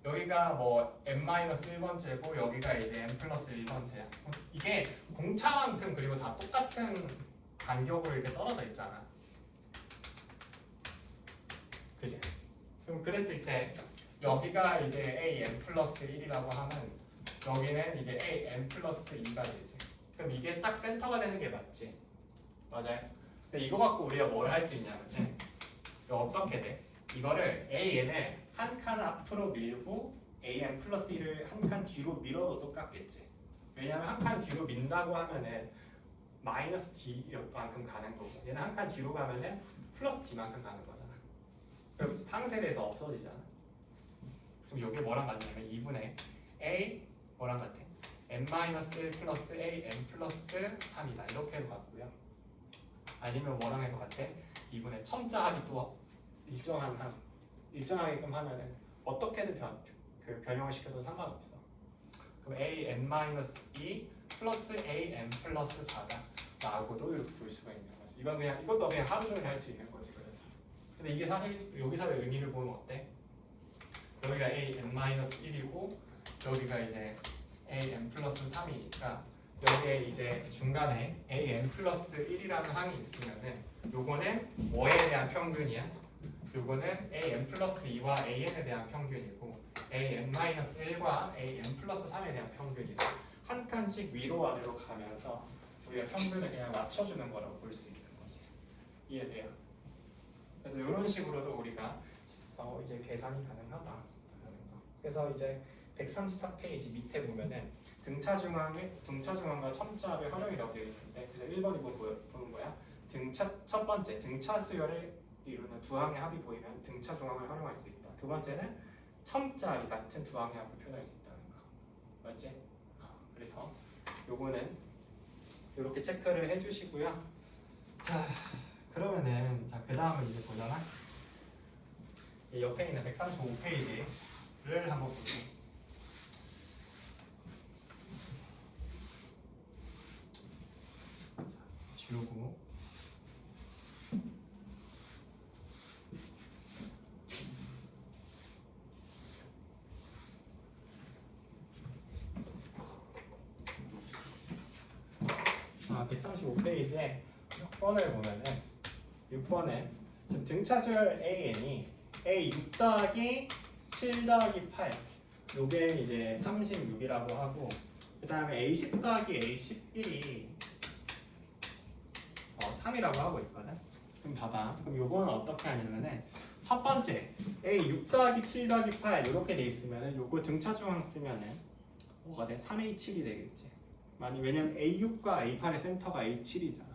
여기가 뭐 n-1번째고 여기가 이제 n 플러스 1번째야. 이게 공차만큼 그리고 다 똑같은 간격으로 이렇게 떨어져 있잖아. 그지? 그럼 그랬을 때 여기가 이제 an 플러스 1이라고 하면 여기는 이제 an 플러스 2가 되지. 그럼 이게 딱 센터가 되는 게 맞지? 맞아요? 근데 이거 갖고 우리가 뭘 할 수 있냐면 어떻게 돼? 이거를 an을 한 칸 앞으로 밀고 an 플러스 1을 한 칸 뒤로 밀어도 똑같겠지. 왜냐면 한 칸 뒤로 민다고 하면은 마이너스 d만큼 가는 거고 얘는 한 칸 뒤로 가면은 플러스 d만큼 가는 거잖아. 그럼 상세대에서 없어지잖아. 그럼 이게 뭐랑 같냐면 2분의 a 뭐랑 같아? n-1 플러스 a n 플러스 3이다 이렇게도 같고요. 아니면 뭐랑 해도 같아? 2분의 첨자 합이 또 일정하게끔 하면은 어떻게든 변형을 시켜도 상관없어. 그럼 a n-2 플러스 a n 플러스 4다 라고도 이렇게 볼 수가 있는 거지. 거지. 이건 그냥 이것도 그냥 하루 종일 할 수 있는 거지. 그래서 근데 이게 사실 여기서의 의미를 보면 어때? 여기가 an-1이고 여기가 이제 an 플러스 3이니까 여기에 이제 중간에 an 플러스 1이라는 항이 있으면은 요거는 뭐에 대한 평균이야? 요거는 an 플러스 2와 an에 대한 평균이고 an 마이너스 1과 an 플러스 3에 대한 평균이다. 한 칸씩 위로 아래로 가면서 우리가 평균을 그냥 맞춰주는 거라고 볼 수 있는 거지. 이해돼요? 그래서 이런 식으로도 우리가 이제 계산이 가능하다. 그래서 이제 134페이지 밑에 보면은 등차 중앙과 첨자의 활용이라고 되어 있는데 그래서 1번이 보는 거야. 첫 번째 등차 수열을 이루는 두 항의 합이 보이면 등차 중앙을 활용할 수 있다. 두 번째는 첨자리 같은 두 항의 합을 표현할 수 있다는 거. 맞지? 그래서 요거는 이렇게 체크를 해주시고요. 자, 그러면은 그 다음을 이제 보잖아. 이 옆에 있는 135페이지를 한번 볼게요. 지우고. 자, 135페이지에 6번을 보면은 6번에 등차 수열 AN이 A6 더하기 7 더하기 8 요게 이제 36이라고 하고 그 다음에 A10 더하기 A11이 3이라고 하고 있거든. 그럼 봐봐. 그럼 요거는 어떻게 하냐면은 첫 번째 A6 더하기 7 더하기 8 이렇게 돼 있으면은 요거 등차 중앙 쓰면은 뭐가 돼? 3A7이 되겠지. 왜냐면 A6과 A8의 센터가 A7이잖아.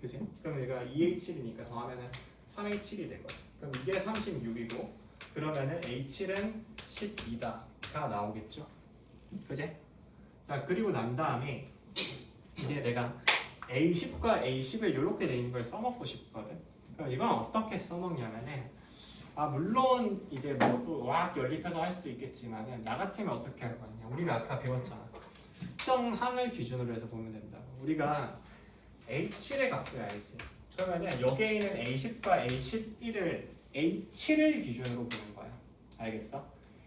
그치? 그럼 얘가 2A7이니까 더하면은 3A7이 되거든. 그럼 이게 36이고 그러면은 A7은 12다가 나오겠죠. 그치? 자, 그리고 난 다음에 이제 내가 A10과 A10을 이렇게 돼 있는 걸 써먹고 싶거든. 그럼 이건 어떻게 써먹냐면은 물론 이제 뭐또왁 연립해서 할 수도 있겠지만은 나 같으면 어떻게 할 거냐. 우리가 아까 배웠잖아. 특정 항을 기준으로 해서 보면 된다고. 우리가 A7의 값을 알지. 그러면은 여기에 있는 A10과 A11을 A7을 기준으로 보는 거야. 알겠어?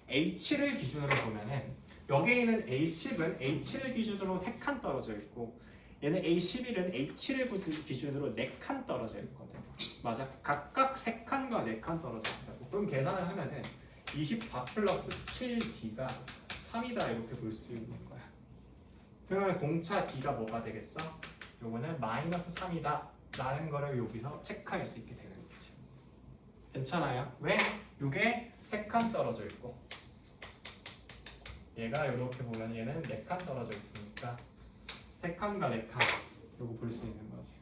A7을 기준으로 보면은 여기에 있는 A10은 A7을 기준으로 3칸 떨어져 있고 얘는 A11은 A7을 기준으로 4칸 떨어져 있거든. 맞아? 각각 3칸과 4칸 떨어져 있다고. 그럼 계산을 하면은 24 플러스 7D가 3이다 이렇게 볼 수 있는 거야. 그러면 공차 D가 뭐가 되겠어? 요거는 마이너스 3이다 라는 거를 여기서 체크할 수 있게 되는 거지. 괜찮아요? 왜? 요게 3칸 떨어져 있고 얘가 이렇게 보면 얘는 4칸 떨어져 있으니까 3칸과 4칸 요거 볼 수 있는 거지.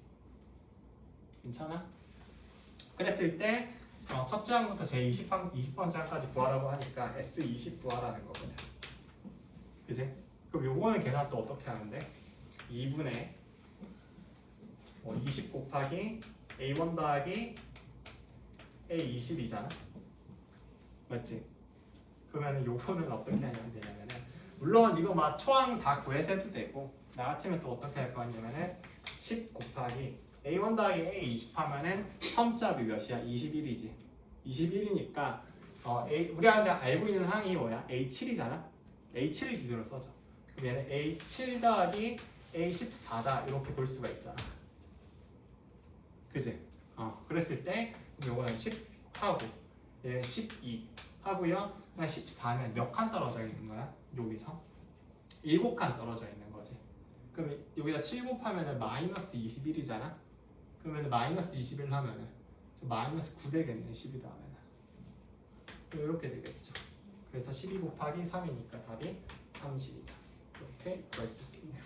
괜찮아? 그랬을 때 첫째 항부터 제 20번째 항까지 구하라고 하니까 S20 구하라는 거거든. 그지? 그럼 요거는 계산 또 어떻게 하는데? 2분의 20 곱하기 A1 더하기 A20이잖아. 맞지? 그러면 요거는 어떻게 하면 되냐면은 물론 이거 막 초항 다 구해서 해도 되고 나 같으면 또 어떻게 할 거냐면은 10 곱하기 A1 더하기 A20 하면은 첨자비 몇이야? 21이지. 21이니까 우리가 알고 있는 항이 뭐야? A7이잖아. A7을 기준으로 써줘. 그럼 얘는 A7 더하기 A14다 이렇게 볼 수가 있잖아. 그지? 그랬을 때 요거는 10 하고 얘는 12 하고요. 14는 몇 칸 떨어져 있는 거야? 여기서 7칸 떨어져 있는 거지. 그럼 여기다 7 곱하면은 마이너스 21이잖아. 그러면 마이너스 21 하면은 마이너스 9 되겠네. 12 더하면은 이렇게 되겠죠. 그래서 12 곱하기 3이니까 답이 30이다. 이렇게 구할 수 있겠네요.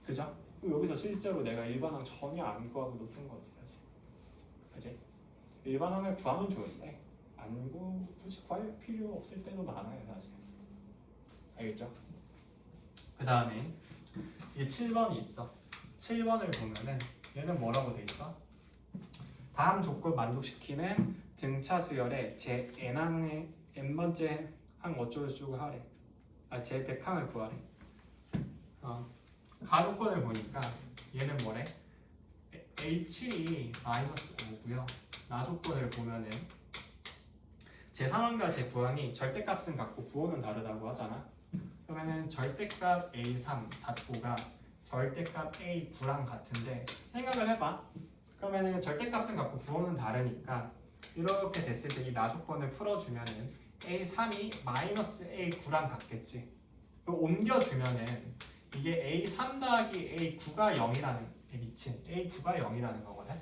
그죠? 그럼 여기서 실제로 내가 일반항 전혀 안 구하고 높은 거지 사실. 그지? 일반항을 구하면 좋은데 굳이 구할 필요 없을 때도 많아요 사실. 알겠죠? 그 다음에 이게 7번이 있어. 7번을 보면은 얘는 뭐라고 돼 있어? 다음 조건 만족시키는 등차 수열의 제 n항의 n번째 항 어쩌고저쩌고 하래. 제 100항을 구하래. 가로권을 보니까 얘는 뭐래? A7이 마이너스 5고요. 나 조건을 보면은 제 상황과 제 구항이 절대값은 같고 부호는 다르다고 하잖아. 그러면은 절대값 A3 닫고가 절대값 A9랑 같은데 생각을 해봐. 그러면은 절대값은 같고 부호는 다르니까 이렇게 됐을 때 이 나 조건을 풀어주면은 A3이 마이너스 A9랑 같겠지. 그럼 옮겨주면은 이게 A3 더하기 A9가 0이라는 미친 A9가 0이라는 거거든.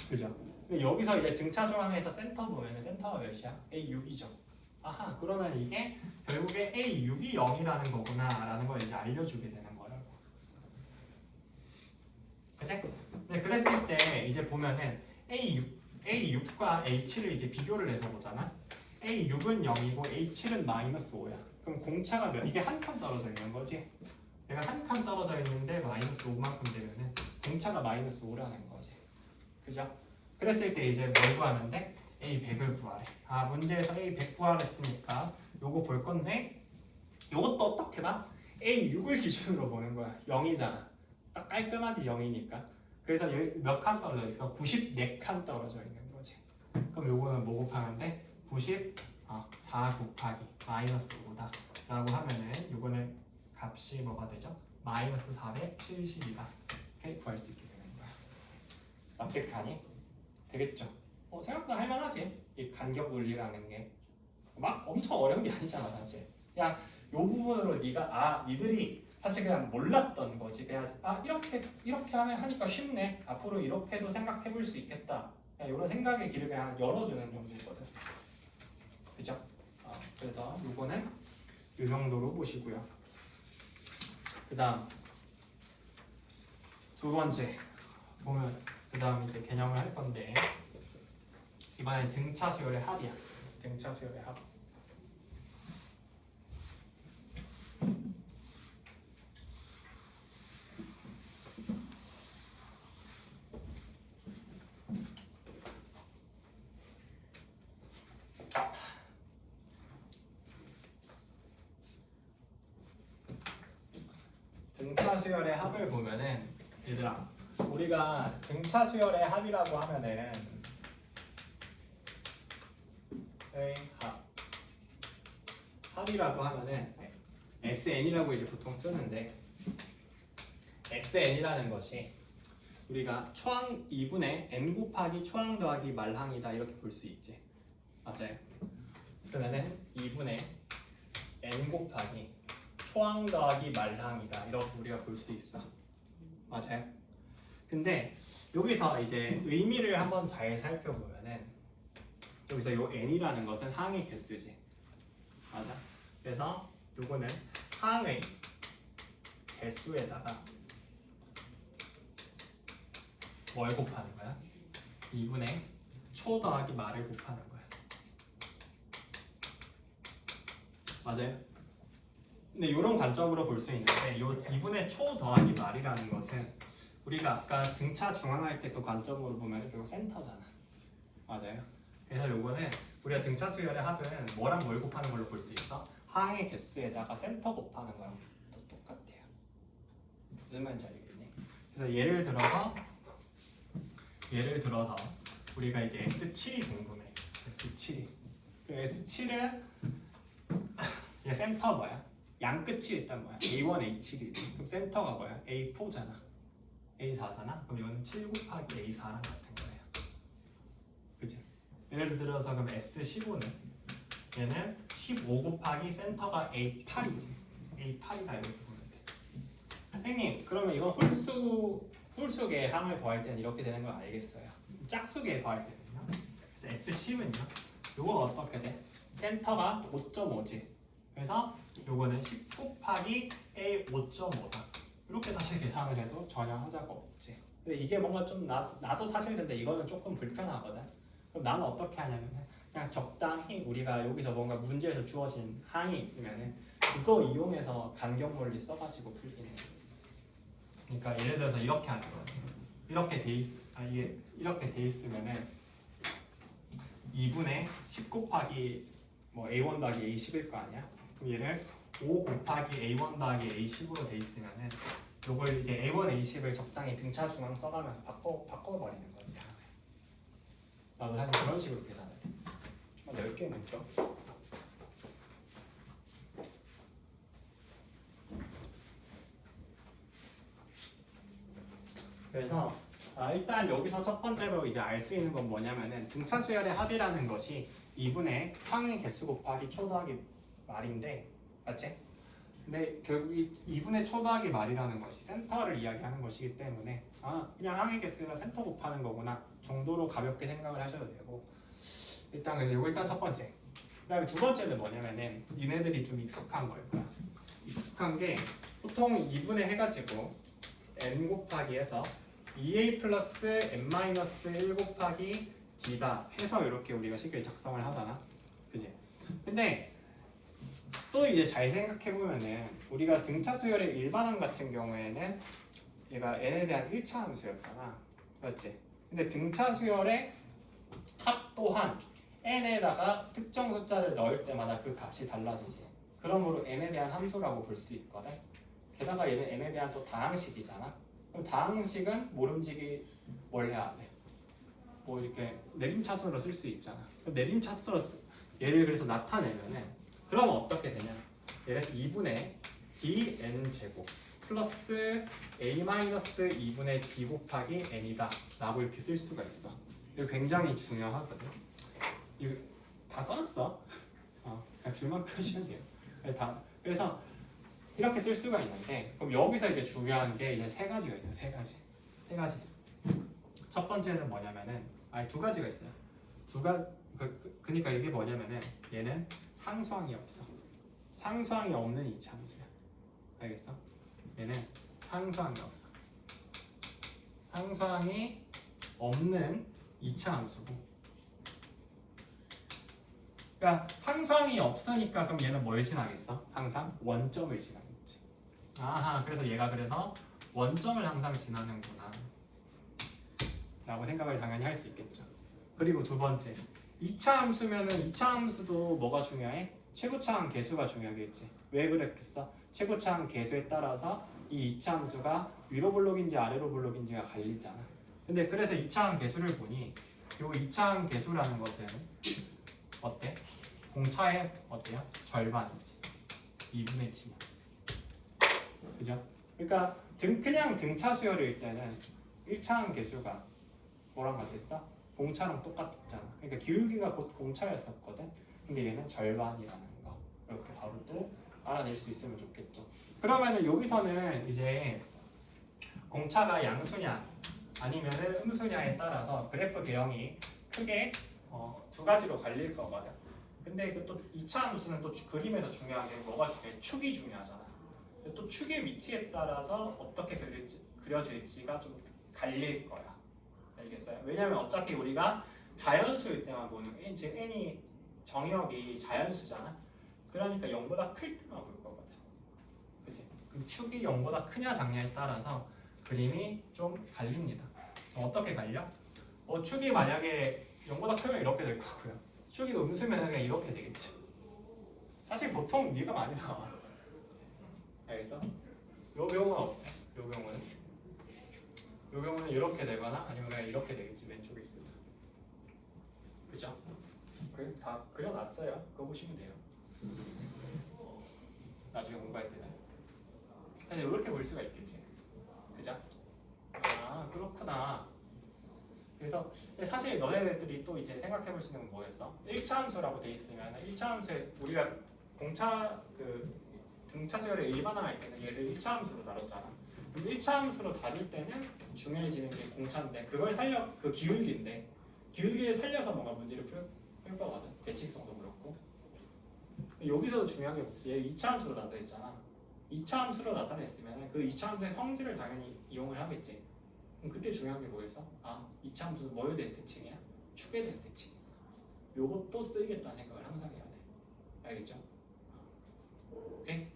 그죠? 여기서 이제 등차 조항에서 센터 보면은 센터가 몇이야? A6이죠. 아하, 그러면 이게 결국에 A6이 0이라는 거구나 라는 걸 이제 알려주게 되는 거라고. 그치? 네, 그랬을 때 이제 보면은 A6과 A7을 이제 비교를 해서 보잖아. A6은 0이고 A7은 마이너스 5야. 그럼 공차가 몇? 이게 한 칸 떨어져 있는 거지. 내가 한 칸 떨어져 있는데 마이너스 5만큼 되면은 공차가 마이너스 5라는 거지. 그죠? 그랬을 때 이제 뭘 구하면 돼? A100을 구하래. 아, 문제에서 A100 구하랬으니까 요거 볼 건데 요것도 어떻게 봐? A6을 기준으로 보는 거야. 0이잖아. 딱 깔끔하지 0이니까. 그래서 여기 몇 칸 떨어져 있어? 94칸 떨어져 있는 거지. 그럼 요거는 뭐 곱하면 돼? 94 곱하기 마이너스 5다 라고 하면은 요거는 값이 뭐가 되죠? 마이너스 470이다. 이렇게 구할 수 있게 되는 거야. 납득하니? 되겠죠? 생각보다 할만하지? 이 간격 논리라는 게 막 엄청 어려운 게 아니잖아 사실. 그냥 요 부분으로 니들이 사실 그냥 몰랐던 거지. 그냥 이렇게 하면 하니까 쉽네. 앞으로 이렇게도 생각해 볼 수 있겠다. 그냥 이런 생각의 길을 그냥 열어주는 정도거든. 그죠? 그래서 요거는 이 정도로 보시고요. 그 다음 두 번째 보면 그 다음 이제 개념을 할 건데 이번엔 등차 수열의 합이야. 등차 수열의 합. 등차 수열의 합을 보면은 얘들아 우리가 등차 수열의 합이라고 하면은 합이라고 하면은 SN이라고 이제 보통 쓰는데 SN이라는 것이 우리가 초항 2분의 n 곱하기 초항 더하기 말항이다 이렇게 볼 수 있지. 맞아요. 그러면은 2분의 n 곱하기 초항 더하기 말항이다 이렇게 우리가 볼 수 있어. 맞아요. 근데 여기서 이제 의미를 한번 잘 살펴보면은 여기서 요 n이라는 것은 항의 개수지. 맞아. 그래서 요거는 항의 개수에다가 뭘 곱하는 거야? 2분의 초 더하기 말을 곱하는 거야. 맞아요? 근데 이런 관점으로 볼 수 있는데 요 2분의 초 더하기 말이라는 것은 우리가 아까 등차 중앙할 때 그 관점으로 보면 결국 센터잖아. 맞아요? 그래서 요거는 우리가 등차 수열의 합은 뭐랑 뭘 곱하는 걸로 볼 수 있어? 항의 개수에다가 센터 곱하는 거랑 똑같아요. 무슨 말인지 알겠니? 그래서 예를 들어서 우리가 이제 S7이 궁금해. S7이. 그 S7은 얘 센터 뭐야? 양 끝이 일단 뭐야? A1, A7이지. 그럼 센터가 뭐야? A4잖아. A4잖아. 그럼 이거는 7 곱하기 A4랑 같은 거예요. 그치? 예를 들어서 그럼 S15는 얘는 15 곱하기 센터가 A8이지. A8이다 이렇게 보면 돼. 선생님, 그러면 이건 홀수의 항을 더할 때는 이렇게 되는 걸 알겠어요. 짝수의 더할 때는요. 그래서 S10은요. 요건 어떻게 돼? 센터가 5.5지. 그래서 요거는 10 곱하기 A 5.5다. 이렇게 사실 계산을 해도 전혀 하자가 없지. 근데 이게 뭔가 좀 나도 사실 근데 이거는 조금 불편하거든. 그럼 나는 어떻게 하냐면 그냥 적당히 우리가 여기서 뭔가 문제에서 주어진 항이 있으면은 그거 이용해서 간격 논리 써가지고 풀기는. 그러니까 예를 들어서 이렇게 하는 거야. 이렇게 돼 있으면은 2분의 10 곱하기 뭐 A1 더하기 A10일 거 아니야? 그럼 얘를 5 곱하기 A1 더하기 A10으로 돼 있으면은 요걸 이제 A1, A10을 적당히 등차 중앙 써가면서 바꿔버리는 거지. 나도 사실 그런 식으로 계산해. 좀 넓게 묻죠. 그래서 일단 여기서 첫 번째로 이제 알 수 있는 건 뭐냐면은 등차 수열의 합이라는 것이 2분의 항의 개수 곱하기 초 더하기 말인데, 맞지? 근데 결국 이 2분의 초 더하기 말이라는 것이 센터를 이야기하는 것이기 때문에 그냥 항의 개수는 센터 곱하는 거구나 정도로 가볍게 생각을 하셔도 되고, 일단 그래서 이거 일단 첫 번째. 그다음에 두 번째는 뭐냐면은 니네들이 좀 익숙한 거일 거야. 익숙한 게 보통 2분의 해가지고 n 곱하기 해서 2a 플러스 n 마이너스 1 곱하기 d다 해서 이렇게 우리가 식을 작성을 하잖아. 그지? 근데 또 이제 잘 생각해 보면은 우리가 등차 수열의 일반항 같은 경우에는 얘가 n에 대한 1차 함수였잖아. 맞지? 근데 등차 수열의 합 또한 n에다가 특정 숫자를 넣을 때마다 그 값이 달라지지. 그러므로 n에 대한 함수라고 볼 수 있거든. 게다가 얘는 n에 대한 또 다항식이잖아. 그럼 다항식은 모름지기 뭘 해야 돼? 뭐 이렇게 내림차순으로 쓸 수 있잖아. 내림차순으로 얘를 그래서 나타내면은 그럼 어떻게 되냐? 얘는 2분의 dn 제곱 플러스 a-2분의 d 곱하기 n이다 라고 이렇게 쓸 수가 있어. 이거 굉장히 중요하거든. 이거 다 써놨어. 그냥 줄만 펴시면 돼요. 그래서 이렇게 쓸 수가 있는데, 그럼 여기서 이제 중요한 게 이제 세 가지가 있어요. 세 가지. 첫 번째는 뭐냐면은 두 가지가 있어요. 그러니까 이게 뭐냐면은 얘는 상수항이 없어. 상수항이 없는 이차함수야. 알겠어? 얘는 상수항이 없어. 상수항이 없는 이차함수고. 그러니까 상수항이 없으니까 그럼 얘는 뭘 지나겠어? 항상 원점을 지나겠지. 그래서 얘가 그래서 원점을 항상 지나는구나 라고 생각을 당연히 할 수 있겠죠. 그리고 두 번째, 2차 함수면은 2차 함수도 뭐가 중요해? 최고차항 개수가 중요하겠지. 왜 그랬겠어? 최고차항 개수에 따라서 이 2차 함수가 위로 블록인지 아래로 블록인지가 갈리잖아. 근데 그래서 2차항 개수를 보니 이 2차항 개수라는 것은 어때? 공차의 어때요? 절반이지. 2분의 t야. 그죠? 그러니까 그냥 등차 수열일 때는 1차항 개수가 뭐랑 같았어? 공차랑 똑같았잖아. 그러니까 기울기가 곧 공차였었거든. 근데 얘는 절반이라는 거. 이렇게 바로 또 알아낼 수 있으면 좋겠죠. 그러면은 여기서는 이제 공차가 양수냐 아니면은 음수냐에 따라서 그래프 개형이 크게 두 가지로 갈릴 거거든. 근데 그 또 2차 함수는 또 그림에서 중요한 게 뭐가 중요해? 축이 중요하잖아. 또 축의 위치에 따라서 어떻게 그려질지가 좀 갈릴 거야. 알겠어요? 왜냐면 어차피 우리가 자연수일 때만 보는 n, 즉 n이 정역이 자연수잖아. 그러니까 0보다 클 때만 볼 거거든. 그치? 그럼 축이 0보다 크냐 작냐에 따라서 그림이 좀 갈립니다. 어떻게 갈려? 축이 만약에 0보다 크면 이렇게 될 거고요. 축이 음수면 그냥 이렇게 되겠지. 사실 보통 위가 많이 나와. 알겠어? 요 경우는 어때? 요 경우는 이렇게 되거나 아니면 그냥 이렇게 되겠지. 왼쪽에 있으면. 그죠? 다 그려놨어요. 그거 보시면 돼요. 나중에 공부할 때는. 사실 이렇게 볼 수가 있겠지. 그죠? 그렇구나. 그래서 사실 너네들이 또 이제 생각해 볼 수 있는 건 뭐였어? 1차 함수라고 돼 있으면 1차 함수에 우리가 등차 수열의 일반화할 때는 얘를 1차 함수로 다뤘잖아. 그럼 1차 함수로 다룰 때는 중요해지는 게 공차인데 그 기울기인데 기울기를 살려서 뭔가 문제를 풀 거거든. 대칭성도 그렇고. 여기서도 중요한 게 뭐지? 얘 2차 함수로 나타냈잖아. 2차 함수로 나타냈으면 그 2차 함수의 성질을 당연히 이용을 하겠지. 그럼 그때 중요한 게 뭐였어? 2차 함수는 뭐에 대해서 대칭이야? 축에 대해서 대칭. 요것도 쓰이겠다는 생각을 항상 해야 돼. 알겠죠? 오케이?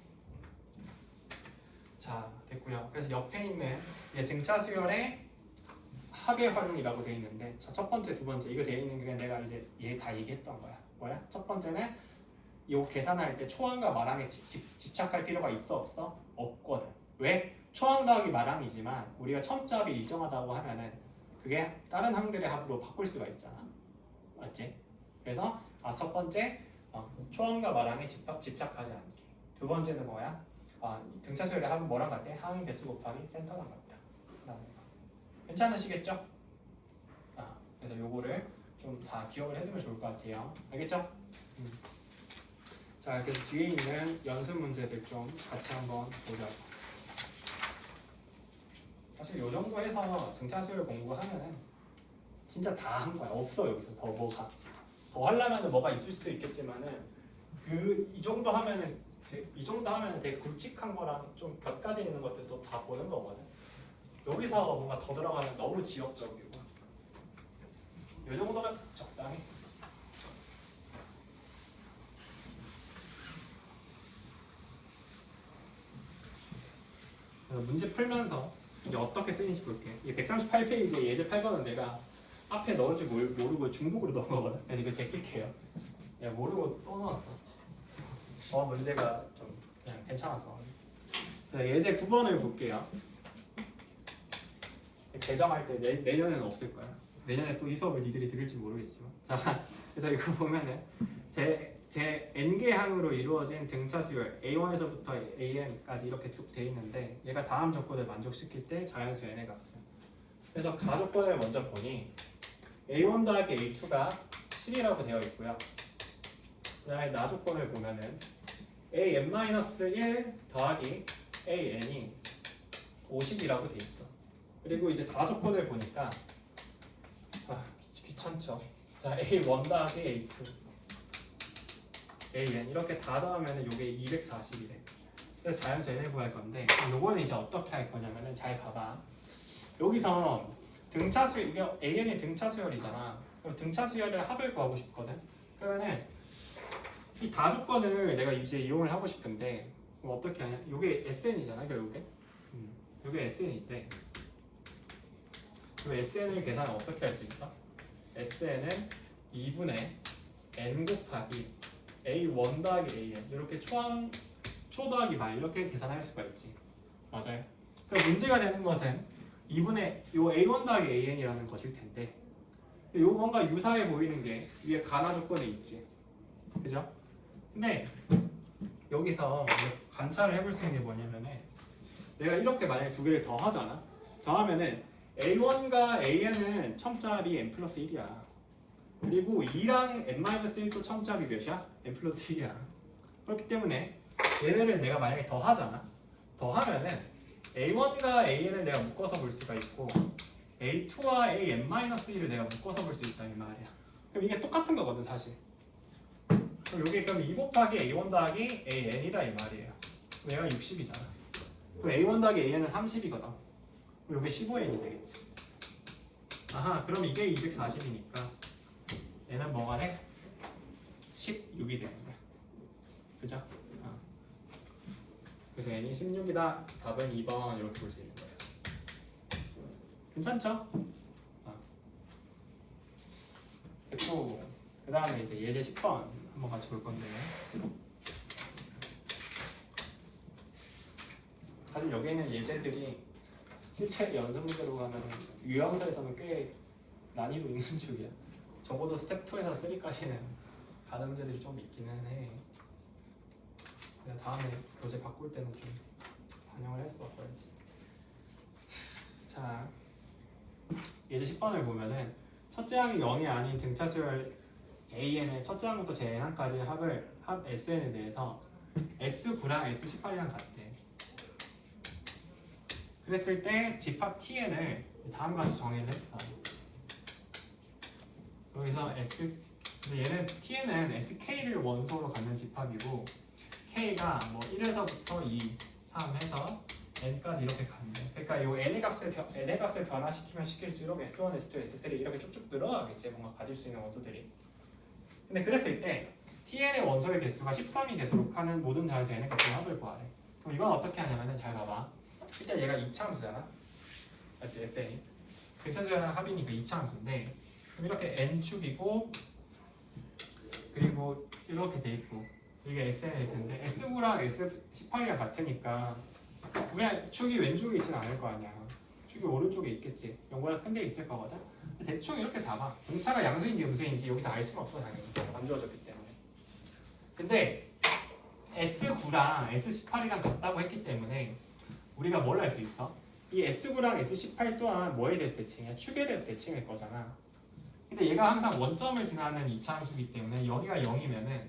자, 됐고요. 그래서 옆에 있는 등차 수열의 합의 활용이라고 돼 있는데 첫 번째, 두 번째 이거 돼 있는 게 내가 이제 얘 다 얘기했던 거야. 뭐야? 첫 번째는 이 계산할 때 초항과 말항에 집착할 필요가 있어 없어? 없거든. 왜? 초항 더하기 마랑이지만 우리가 첨자합이 일정하다고 하면은 그게 다른 항들의 합으로 바꿀 수가 있잖아. 맞지? 그래서 첫 번째 초항과 마랑에 집착하지 않기. 두 번째는 뭐야? 등차수열의 합은 뭐랑 같아? 항 개수 곱하기 센터랑 같다. 라는 거. 괜찮으시겠죠? 그래서 요거를 좀 다 기억을 해두면 좋을 것 같아요. 알겠죠? 자, 그래서 뒤에 있는 연습 문제들 좀 같이 한번 보자. 사실 요 정도 해서 등차수열 공부하면은 진짜 다 한 거야. 없어 여기서 더 뭐가. 더 하려면은 뭐가 있을 수 있겠지만은 이 정도 하면은 되게 굵직한 거랑 좀 곁가지 있는 것들도 다 보는 거거든. 여기서 뭔가 더 들어가면 너무 지역적이고. 요 정도가 적당히. 그래서 문제 풀면서 이게 어떻게 쓰이는지 볼게. 이 138페이지에 예제 8번은 내가 앞에 넣을 줄 모르고 중복으로 넣은 거거든. 그래서 이거 제낄게요. 모르고 또 넣었어. 문제가 좀 그냥 괜찮아서. 그래서 예제 9번을 볼게요. 개정할 때 내년에는 없을 거야. 내년에 또 이 수업을 니들이 들을지 모르겠지만. 자, 그래서 이거 보면은 제 n개 항으로 이루어진 등차 수열 A1에서부터 AN까지 이렇게 쭉 돼 있는데 얘가 다음 조건을 만족시킬 때 자연수 n의 값은. 그래서 가조건을 먼저 보니 A1 더하기 A2가 10이라고 되어 있고요. 그 다음에 나조건을 보면은 AN-1 더하기 AN이 50이라고 돼 있어. 그리고 이제 다조건을 보니까 귀찮죠. 자, A1 더하기 A2 AN 이렇게 다 더하면 이게 240이래. 그래서 자연수 n을 구할 건데 요거는 이제 어떻게 할 거냐면은 잘 봐봐. 여기서 이게 AN이 등차수열이잖아. 그럼 등차수열의 합을 구하고 싶거든. 그러면은 이 다조건을 내가 이제 이용을 하고 싶은데 그럼 어떻게 하냐? 요게 SN이잖아 결국에. 요게 SN인데 그 SN을 계산을 어떻게 할 수 있어? SN은 2분의 n 곱하기 A1 더하기 AN 이렇게 초 더하기 말 이렇게 계산할 수가 있지. 맞아요. 그럼 문제가 되는 것은 2분의 요 A1 더하기 AN이라는 것일 텐데 요 뭔가 유사해 보이는 게 위에 가나 조건에 있지. 그죠? 근데 여기서 관찰을 해볼 수 있는 게 뭐냐면은 내가 이렇게 만약에 두 개를 더하잖아. 더하면은 A1과 AN은 첨자합이 n 플러스 1이야. 그리고 2랑 n-1도 첨자합이 몇이야? n 플러스 1이야. 그렇기 때문에 얘네를 내가 만약에 더하잖아. 더하면은 A1과 AN을 내가 묶어서 볼 수가 있고 A2와 AN-1을 내가 묶어서 볼 수 있다 이 말이야. 그럼 이게 똑같은 거거든 사실. 그럼 여기 그럼 2 곱하기 A1 더하기 AN이다 이 말이에요. 얘가 60이잖아. 그럼 A1 더하기 AN은 30이거든. 그럼 이게 15N이 되겠지. 그럼 이게 240이니까 얘는 뭐가 돼? 16이 되는 거야. 그죠? 그래서 n이 16이다. 답은 2번 이렇게 볼 수 있는 거예요. 괜찮죠? 됐고 그 다음에 이제 예제 10번 한번 같이 볼 건데 사실 여기 있는 예제들이 실제 연습 문제로 가면 유형서에서는 꽤 난이도 있는 쪽이야. 적어도 스텝 2에서 3까지는 가는 문제들이 좀 있기는 해. 그냥 다음에 교재 바꿀 때는 좀 반영을 해서 바꿔야지. 자, 예제 10번을 보면은 첫째 항이 0이 아닌 등차수열 AN의 첫째 항부터 JN항까지 합 SN에 대해서 S9랑 S18이랑 같대. 그랬을 때 집합 TN을 다음과 같이 정의를 했어. 여기서 그래서 얘는 TN은 SK를 원소로 갖는 집합이고 K가 뭐 1에서부터 2, 3 해서 N까지 이렇게 간대. 그러니까 이 N의 값을 변화시키면 시킬수록 S1, S2, S3 이렇게 쭉쭉 늘어나겠지. 뭔가 가질 수 있는 원소들이. 근데 그랬을 때 TN의 원소의 개수가 13이 되도록 하는 모든 자연수 N의 값을 합을 구하래. 그럼 이건 어떻게 하냐면은 잘 봐봐. 일단 얘가 2차함수잖아. 맞지? SN이. 등차수열이랑 합이니까 2차함수인데 그럼 이렇게 N축이고 그리고 이렇게 돼 있고 이게 SN일 텐데 S9랑 S18이랑 같으니까 그냥 축이 왼쪽에 있진 않을 거 아니야. 축이 오른쪽에 있겠지. 요거보다 큰 데 있을 거거든. 대충 이렇게 잡아. 등차가 양수인지 음수인지 여기서 알 수가 없어 당연히. 안 주어졌기 때문에. 근데 S9랑 S18이랑 같다고 했기 때문에 우리가 뭘 할 수 있어? 이 S9랑 S18 또한 뭐에 대해서 대칭이야? 축에 대해서 대칭일 거잖아. 근데 얘가 항상 원점을 지나는 이차함수이기 때문에 여기가 0이면은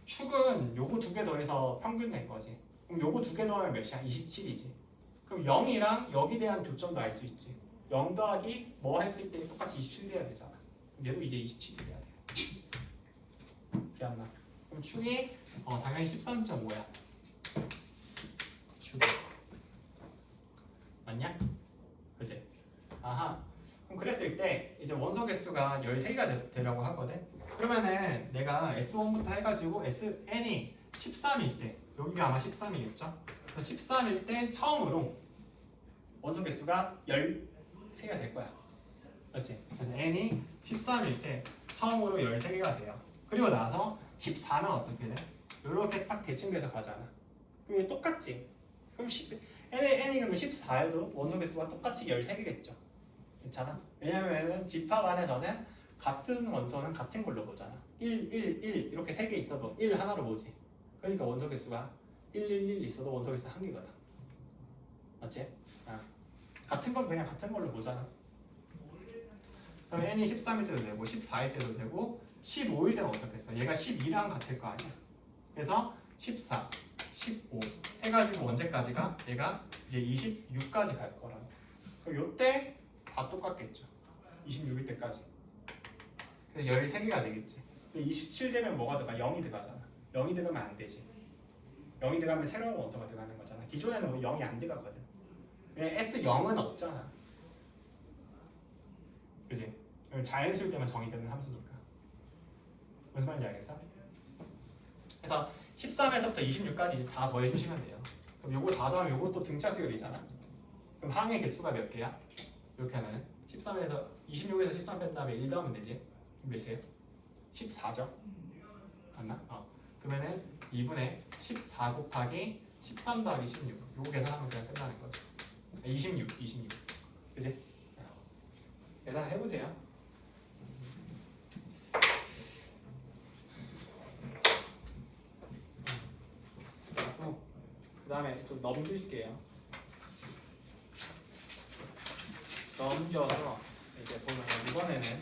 축은 요거 두 개 더해서 평균 낸 거지. 그럼 요거 두 개 더하면 몇이야? 27이지. 그럼 0이랑 여기 대한 교점도 알 수 있지. 0 더하기 뭐 했을 때 똑같이 27 돼야 되잖아. 얘도 이제 27이 돼야 돼. 기억나? 그럼 축이 당연히 13.5야. 축이 맞냐? 그지? 아하. 그럼 그랬을 때 이제 원소 개수가 13개가 되려고 하거든. 그러면은 내가 S1부터 해가지고 SN이 13일 때 여기가 아마 13이겠죠? 그래서 13일 때 처음으로 원소 개수가 13개가 될 거야. 맞지? 그래서 N이 13일 때 처음으로 13개가 돼요. 그리고 나서 14는 어떻게 돼? 이렇게 딱 대칭돼서 가잖아. 그럼 이게 똑같지? 그럼 N이 그러면 14에도 원소 개수가 똑같이 13개겠죠? 괜찮아? 왜냐면은 집합 안에서는 같은 원소는 같은 걸로 보잖아. 1, 1, 1 이렇게 3개 있어도 1 하나로 보지. 그러니까 원소 개수가 1, 1, 1 있어도 원소 개수 1개거든. 맞지? 같은 건 그냥 같은 걸로 보잖아. 그럼 n이 13일 때도 되고 14일 때도 되고 15일 때는 어떻겠어? 얘가 12랑 같을 거 아니야. 그래서 14, 15 해가지고 언제까지가? 얘가 이제 26까지 갈 거라고. 그럼 요때 다 똑같겠죠. 26일 때까지. 그래서 13개가 되겠지. 근데 27 되면 뭐가 들어가? 0이 들어가잖아. 0이 들어가면 안 되지. 0이 들어가면 새로운 원소가 들어가는 거잖아. 기존에는 뭐 0이 안 들어가거든. 왜냐면 S0은 없잖아. 그지? 자연수일 때만 정의되는 함수니까. 무슨 말인지 알겠어? 그래서 13에서부터 26까지 다 더해주시면 돼요. 그럼 요거 다 더하면 요거 또 등차 수열이잖아. 그럼 항의 개수가 몇 개야? 이렇게 하면은 13에서 26에서 13 뺀 다음에 1 더하면 되지. 몇이에요? 14죠? 맞나? 그러면은 2분의 14 곱하기 13 더하기 16 요거 계산하면 그냥 끝나는 거지. 26 그지? 계산해보세요. 그 다음에 좀 넘길게요. 넘겨서 이제 보면 이번에는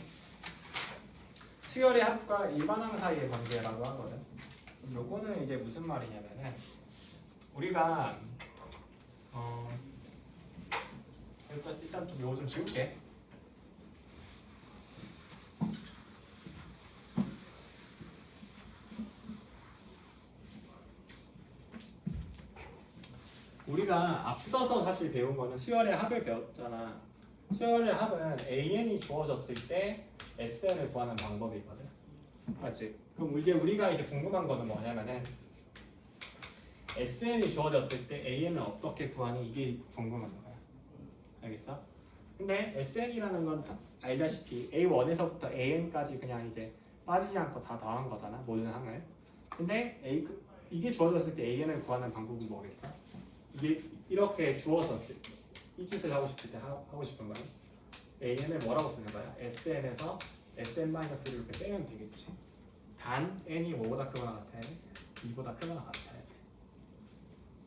수열의 합과 일반항 사이의 관계라고 하거든. 요거는 이제 무슨 말이냐면은 우리가 일단 좀 요거 좀 지울게. 우리가 앞서서 사실 배운 거는 수열의 합을 배웠잖아. 수열의 합은 AN이 주어졌을 때 SN을 구하는 방법이거든. 맞지? 그럼 이제 우리가 이제 궁금한 거는 뭐냐면은 SN이 주어졌을 때 AN을 어떻게 구하니 이게 궁금한 거야. 알겠어? 근데 SN이라는 건 알다시피 A1에서부터 AN까지 그냥 이제 빠지지 않고 다 더한 거잖아. 모든 항을. 근데 이게 주어졌을 때 AN을 구하는 방법은 뭐겠어? 이게 이렇게 주어졌을 때 이 짓을 하고 싶을 때 하고 싶은 거야. AN을 뭐라고 쓰는 거야? SN에서 SN-1를 이렇게 빼면 되겠지. 단 N이 5보다 크거나 같아야 돼. 2보다 크거나 같아야 돼.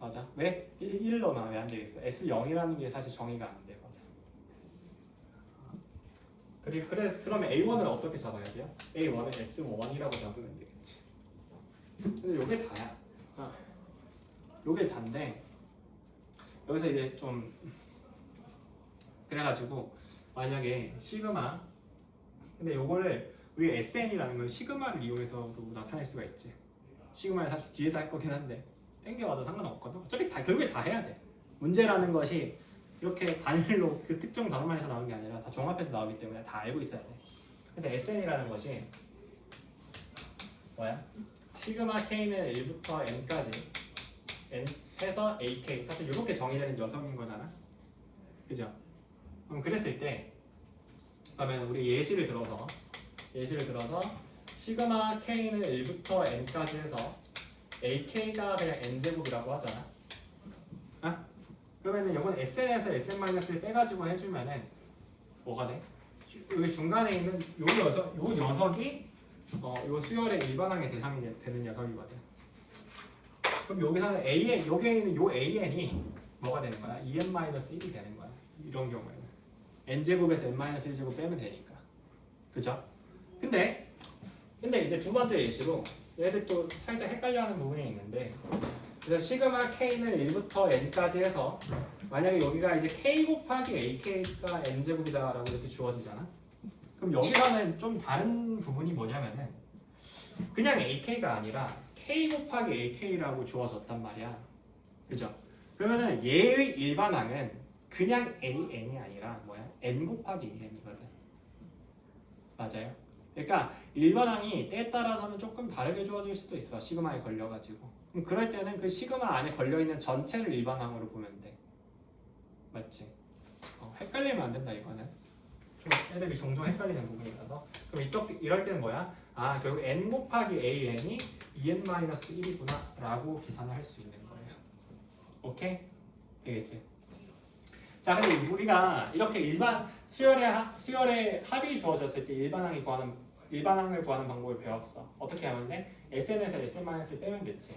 맞아. 왜? 1을 넣으면 왜 안 되겠어? S0이라는 게 사실 정의가 안 되거든. 그래서 그러면 A1을 어떻게 잡아야 돼요? A1을 S1이라고 잡으면 되겠지. 근데 요게 다야. 요게 다인데 여기서 이제 좀 그래가지고 만약에 시그마 근데 요거를 우리가 SN이라는 걸 시그마를 이용해서도 나타낼 수가 있지. 시그마를 사실 뒤에서 할 거긴 한데 땡겨와도 상관없거든. 어차피 다 결국에 다 해야 돼. 문제라는 것이 이렇게 단일로 그 특정 단어만 해서 나오는 게 아니라 다 종합해서 나오기 때문에 다 알고 있어야 돼. 그래서 SN이라는 것이 뭐야? 시그마 K는 1부터 N까지 N 해서 AK 사실 이렇게 정의되는 녀석인 거잖아. 그죠? 그럼 그랬을 때 그러면 우리 예시를 들어서 시그마 K는 1부터 N까지 해서 AK가 그냥 N제곱이라고 하잖아. 그러면은 이건 SN에서 SN-를 빼가지고 해주면은 뭐가 돼? 여기 중간에 있는 요 녀석이 요 수열의 일반항의 대상이 되는 녀석이거든. 그럼 여기서는 여기에 있는 요 AN이 뭐가 되는 거야? 2n-1이 되는 거야. 이런 경우에는 n제곱에서 n-1제곱 빼면 되니까. 그죠? 근데 이제 두 번째 예시로 얘들 또 살짝 헷갈려하는 부분이 있는데, 그래서 시그마 k는 1부터 n까지 해서 만약에 여기가 이제 k 곱하기 ak가 n제곱이다라고 이렇게 주어지잖아. 그럼 여기서는 좀 다른 부분이 뭐냐면은 그냥 ak가 아니라 k 곱하기 ak라고 주어졌단 말이야. 그죠? 그러면은 얘의 일반항은 그냥 an이 아니라 뭐야? n 곱하기 n이거든. 맞아요? 그러니까 일반항이 때에 따라서는 조금 다르게 주어질 수도 있어. 시그마에 걸려가지고. 그럼 그럴 때는 그 시그마 안에 걸려있는 전체를 일반항으로 보면 돼. 맞지? 헷갈리면 안 된다 이거는. 좀 애들이 종종 헷갈리는 부분이라서. 그럼 이럴 때는 뭐야? 아 결국 n 곱하기 an이 2n-1이구나 라고 계산을 할 수 있는 거예요. 오케이? 되겠지? 자 근데 우리가 이렇게 일반 수열의 합이 주어졌을 때 일반항을 구하는 방법을 배웠어. 어떻게 하면 돼? SN에서 SN-을 빼면 됐지.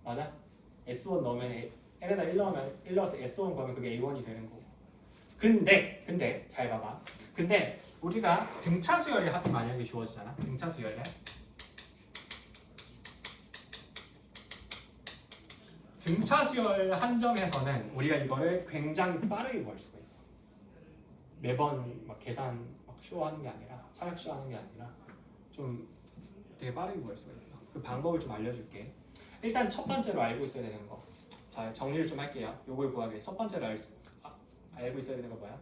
맞아? S1 넣으면 n에다 1 넣어서 S1 구하면 그게 A1이 되는 거고. 근데 잘 봐봐. 근데 우리가 등차 수열의 합이 만약에 주어지잖아. 등차 수열의 등차 수열 한정에서는 우리가 이거를 굉장히 빠르게 구할 수가 있어. 매번 막 계산 막 쇼하는 게 아니라 차력 쇼하는 게 아니라 좀 되게 빠르게 구할 수가 있어. 그 방법을 좀 알려줄게. 일단 첫 번째로 알고 있어야 되는 거. 자 정리를 좀 할게요. 요걸 구하기 위해 첫 번째로 알고 있어야 되는 거 뭐야?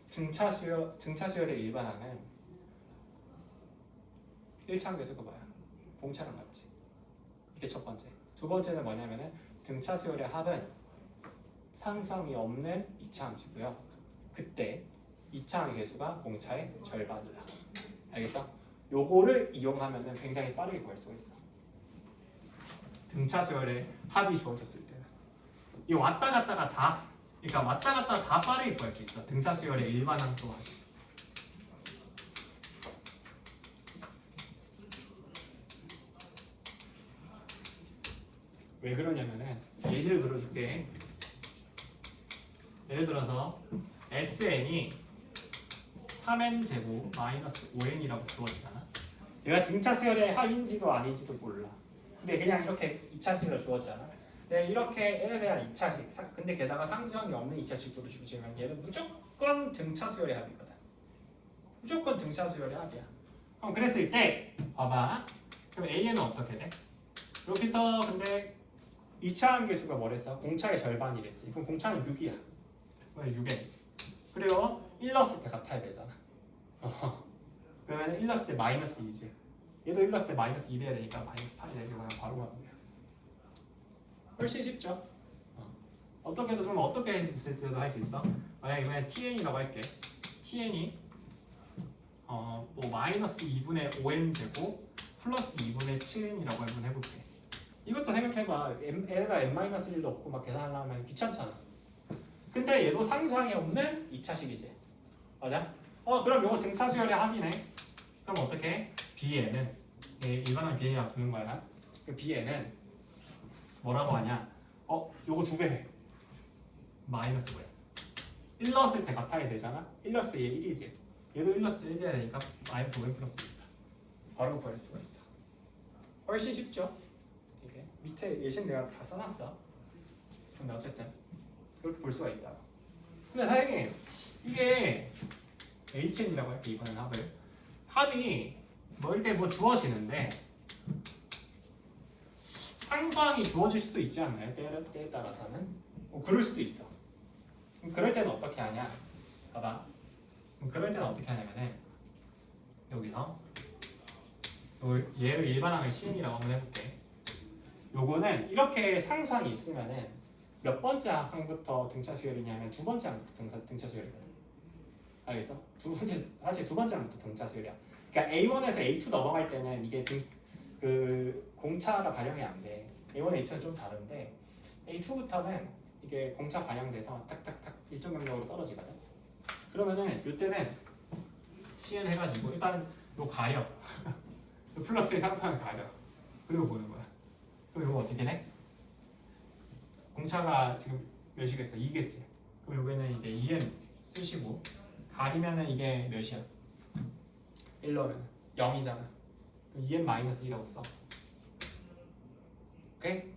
등차 수열의 일반항은 1차 함수가 뭐야? 공차랑 같지. 이게 첫 번째. 두 번째는 뭐냐면은 등차 수열의 합은 상수항이 없는 2차 함수고요. 그때 2차 함의 개수가 공차의 절반이다. 알겠어? 요거를 이용하면은 굉장히 빠르게 구할 수가 있어. 등차 수열의 합이 주어졌을 때는 이 왔다 갔다가 다 빠르게 구할 수 있어. 등차 수열의 일반항 또한. 왜 그러냐면은 예시를 들어줄게. 예를 들어서 SN이 3n 제곱 마이너스 5n이라고 주어지잖아. 얘가 등차 수열의 합인지도 아닌지도 몰라. 근데 그냥 이렇게 2차식으로 주어지잖아. 네, 이렇게 n에 대한 2차식. 근데 게다가 상수항이 없는 2차식으로 주어지면 얘는 무조건 등차 수열의 합이거든. 무조건 등차 수열의 합이야. 그럼 그랬을 때 봐봐. 그럼 AN은 어떻게 돼? 여기서 근데 2차 함계수가 뭐랬어? 공차의 절반이랬지. 그럼 공차는 6이야. 왜 6n? 그리고 1 넣었을 때 같아야 되잖아. 그러면 1 넣었을 때 마이너스 2지. 얘도 1 넣었을 때 마이너스 2 돼야 되니까 마이너스 8이 되고 그냥 바로 가면 돼요. 훨씬 쉽죠? 어떻게든 좀 어떻게 했을 때도 할 수 있어? 만약 이번에 tn이라고 할게. tn이 뭐 마이너스 2분의 5n 제곱 플러스 2분의 7n이라고 한번 해볼게. 이것도 생각해봐. n에다 n-1도 없고 막 계산하려면 귀찮잖아. 근데 얘도 상수항이 없는 2차식이지. 맞아? 그럼 요거 등차 수열의 합이네. 그럼 어떻게? bn은 일반항 bn이라고 두는 거야. 그 bn은 뭐라고 하냐? 요거 2배 해. 마이너스 5야. 1 넣었을 때 같아야 되잖아. 1 넣었을 때 얘 1이지. 얘도 1 넣었을 때 1 돼야 되니까 마이너스 5n 플러스 1이다. 바로 구할 수가 있어. 훨씬 쉽죠? 이게 밑에 예시는 내가 다 써놨어. 근데 어쨌든 그렇게 볼 수가 있다. 근데 다행히 이게 HN이라고 할게. 이번엔 합이 뭐 이렇게 뭐 주어지는데 상수항이 주어질 수도 있지 않나요? 때에 따라서는 그럴 수도 있어. 그럼 그럴 때는 어떻게 하냐? 봐봐. 그럼 그럴 때는 어떻게 하냐면은 여기서 얘를 일반항을 CN이라고 한번 해볼게. 요거는 이렇게 상수항이 있으면은 몇 번째 항부터 등차 수열이냐면 두 번째 항부터 등차 수열이거든. 알겠어? 사실 두 번째 항부터 등차 수열이야. 그러니까 A1에서 A2 넘어갈 때는 이게 그 공차가 반영이 안 돼. A1, A2는 좀 다른데 A2부터는 이게 공차 반영돼서 탁탁탁 일정 간격으로 떨어지거든. 그러면은 이때는 CN 해가지고 일단 너 가려. 요 플러스의 상수항을 가려. 그리고 보는 거야. 그럼 이거 어떻게 돼? 공차가 지금 몇이겠어? 2겠지. 그럼 여기는 이제 2n 쓰시고 가리면은 이게 몇이야? 1로면 0이잖아. 그럼 2n 마이너스 2라고 써. 오케이?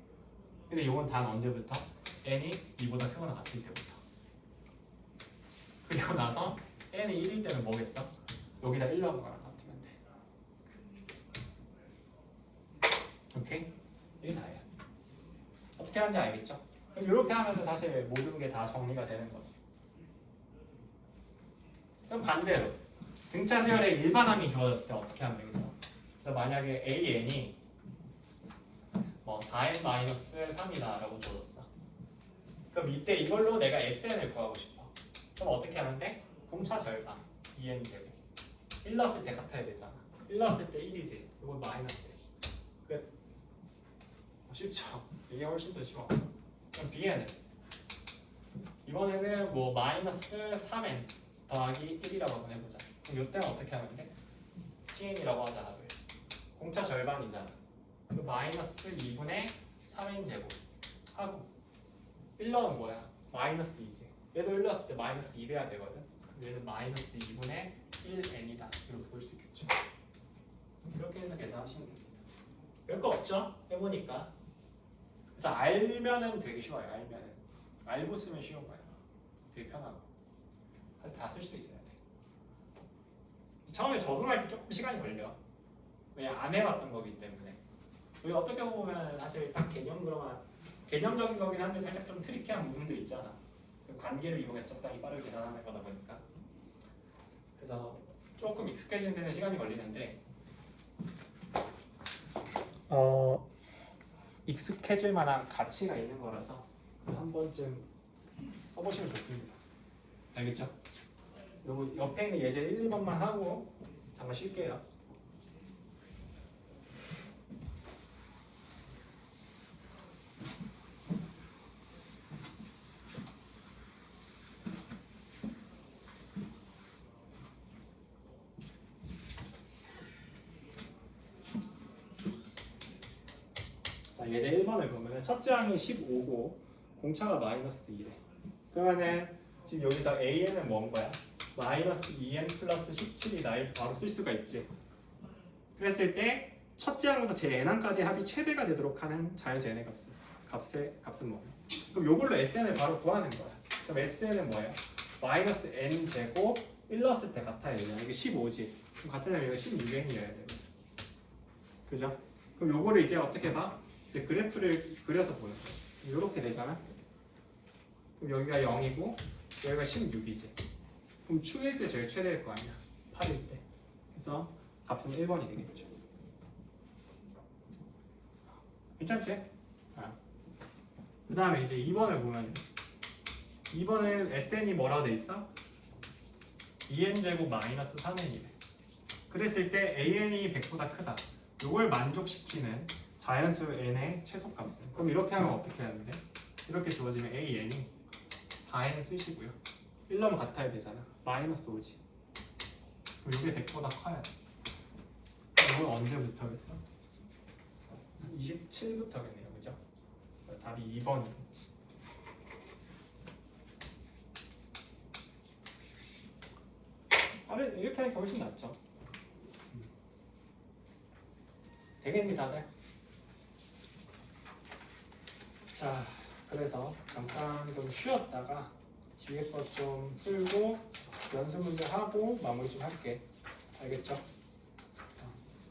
근데 이건 단 언제부터? n이 2보다 크거나 같을 때부터. 그리고 나서 n이 1일 때는 뭐겠어? 여기다 1 넣은 거랑 같으면 돼. 오케이? 이게 다예요. 어떻게 하는지 알겠죠? 그럼 이렇게 하면 사실 모든 게 다 정리가 되는 거지. 그럼 반대로 등차 수열의 일반항이 주어졌을 때 어떻게 하면 되겠어? 그래서 만약에 AN이 뭐 4n-3이다라고 주어졌어. 그럼 이때 이걸로 내가 SN을 구하고 싶어. 그럼 어떻게 하면 돼? 공차 절반 2n 제곱 1 넣었을 때 같아야 되잖아. 1 넣었을 때 1이지. 이건 마이너스 1. 끝. 쉽죠? 이게 훨씬 더 쉬워. 그럼 Bn은 이번에는 뭐 마이너스 3n 더하기 1이라고 한번 해보자. 그럼 이때는 어떻게 하면 돼? Tn이라고 하잖아. 왜? 공차 절반이잖아. 그 마이너스 2분의 3n 제곱 하고 1 넣으면 뭐야? 마이너스 2지. 얘도 1 넣었을 때 마이너스 2 돼야 되거든. 그럼 얘는 마이너스 2분의 1n이다. 이렇게 볼 수 있겠죠. 이렇게 해서 계산하시면 됩니다. 별거 없죠? 해보니까. 그래서 알면은 되게 쉬워요. 알고 쓰면 쉬운 거예요. 되게 편하고. 다 쓸 수 있어야 돼. 처음에 적응할 때 조금 시간이 걸려. 왜냐 안 해봤던 거기 때문에. 우리 어떻게 보면 사실 딱 개념적인 거긴 한데 살짝 좀 트리키한 부분도 있잖아. 관계를 이용해서 적당히 빠르게 계산하는 거다 보니까. 그래서 조금 익숙해지는 데는 시간이 걸리는데 익숙해질 만한 가치가 있는 거라서 한 번쯤 써보시면 좋습니다. 알겠죠? 요거 옆에 있는 예제 1, 2번만 하고 잠깐 쉴게요. 자, 예제 1번을 보면 첫째 항이 15고 공차가 마이너스 2래. 그러면은 지금 여기서 AN은 뭔 거야? 마이너스 2n 플러스 17이다. 이렇게 바로 쓸 수가 있지. 그랬을 때 첫째 항부터 제 n항까지 합이 최대가 되도록 하는 자연수 n의 값은 뭐야? 그럼 이걸로 SN을 바로 구하는 거야. 그럼 SN은 뭐예요? 마이너스 n 제곱 1 넣었을 때 같아야 되냐? 이게 15지. 그럼 같으려면 이거 16n이어야 돼. 그죠? 그럼 요거를 이제 어떻게 봐? 이제 그래프를 그려서 보여줘. 이렇게 되잖아. 그럼 여기가 0이고 여기가 16이지. 그럼 축일 때 제일 최대일 거 아니야. 8일 때. 그래서 값은 1번이 되겠죠. 괜찮지? 그 다음에 이제 2번을 보면 2번은 SN이 뭐라고 돼 있어? 2n제곱 마이너스 3n이래. 그랬을 때 AN이 100보다 크다. 이걸 만족시키는 자연수 n의 최소값은. 그럼 이렇게 하면 어떻게 하는데? 이렇게 주어지면 AN이 4n 쓰시고요. 1 넣으면 같아야 되잖아. 마이너스 5지. 그럼 이게 100보다 커야 돼. 이건 언제부터겠어? 27부터겠네요. 그죠? 답이 2번이겠지. 이렇게 하니까 훨씬 낫죠. 되겠니 다들? 자, 그래서 잠깐 좀 쉬었다가 뒤에 것 좀 풀고 연습 문제 하고 마무리 좀 할게. 알겠죠?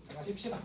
잠깐 쉽시다.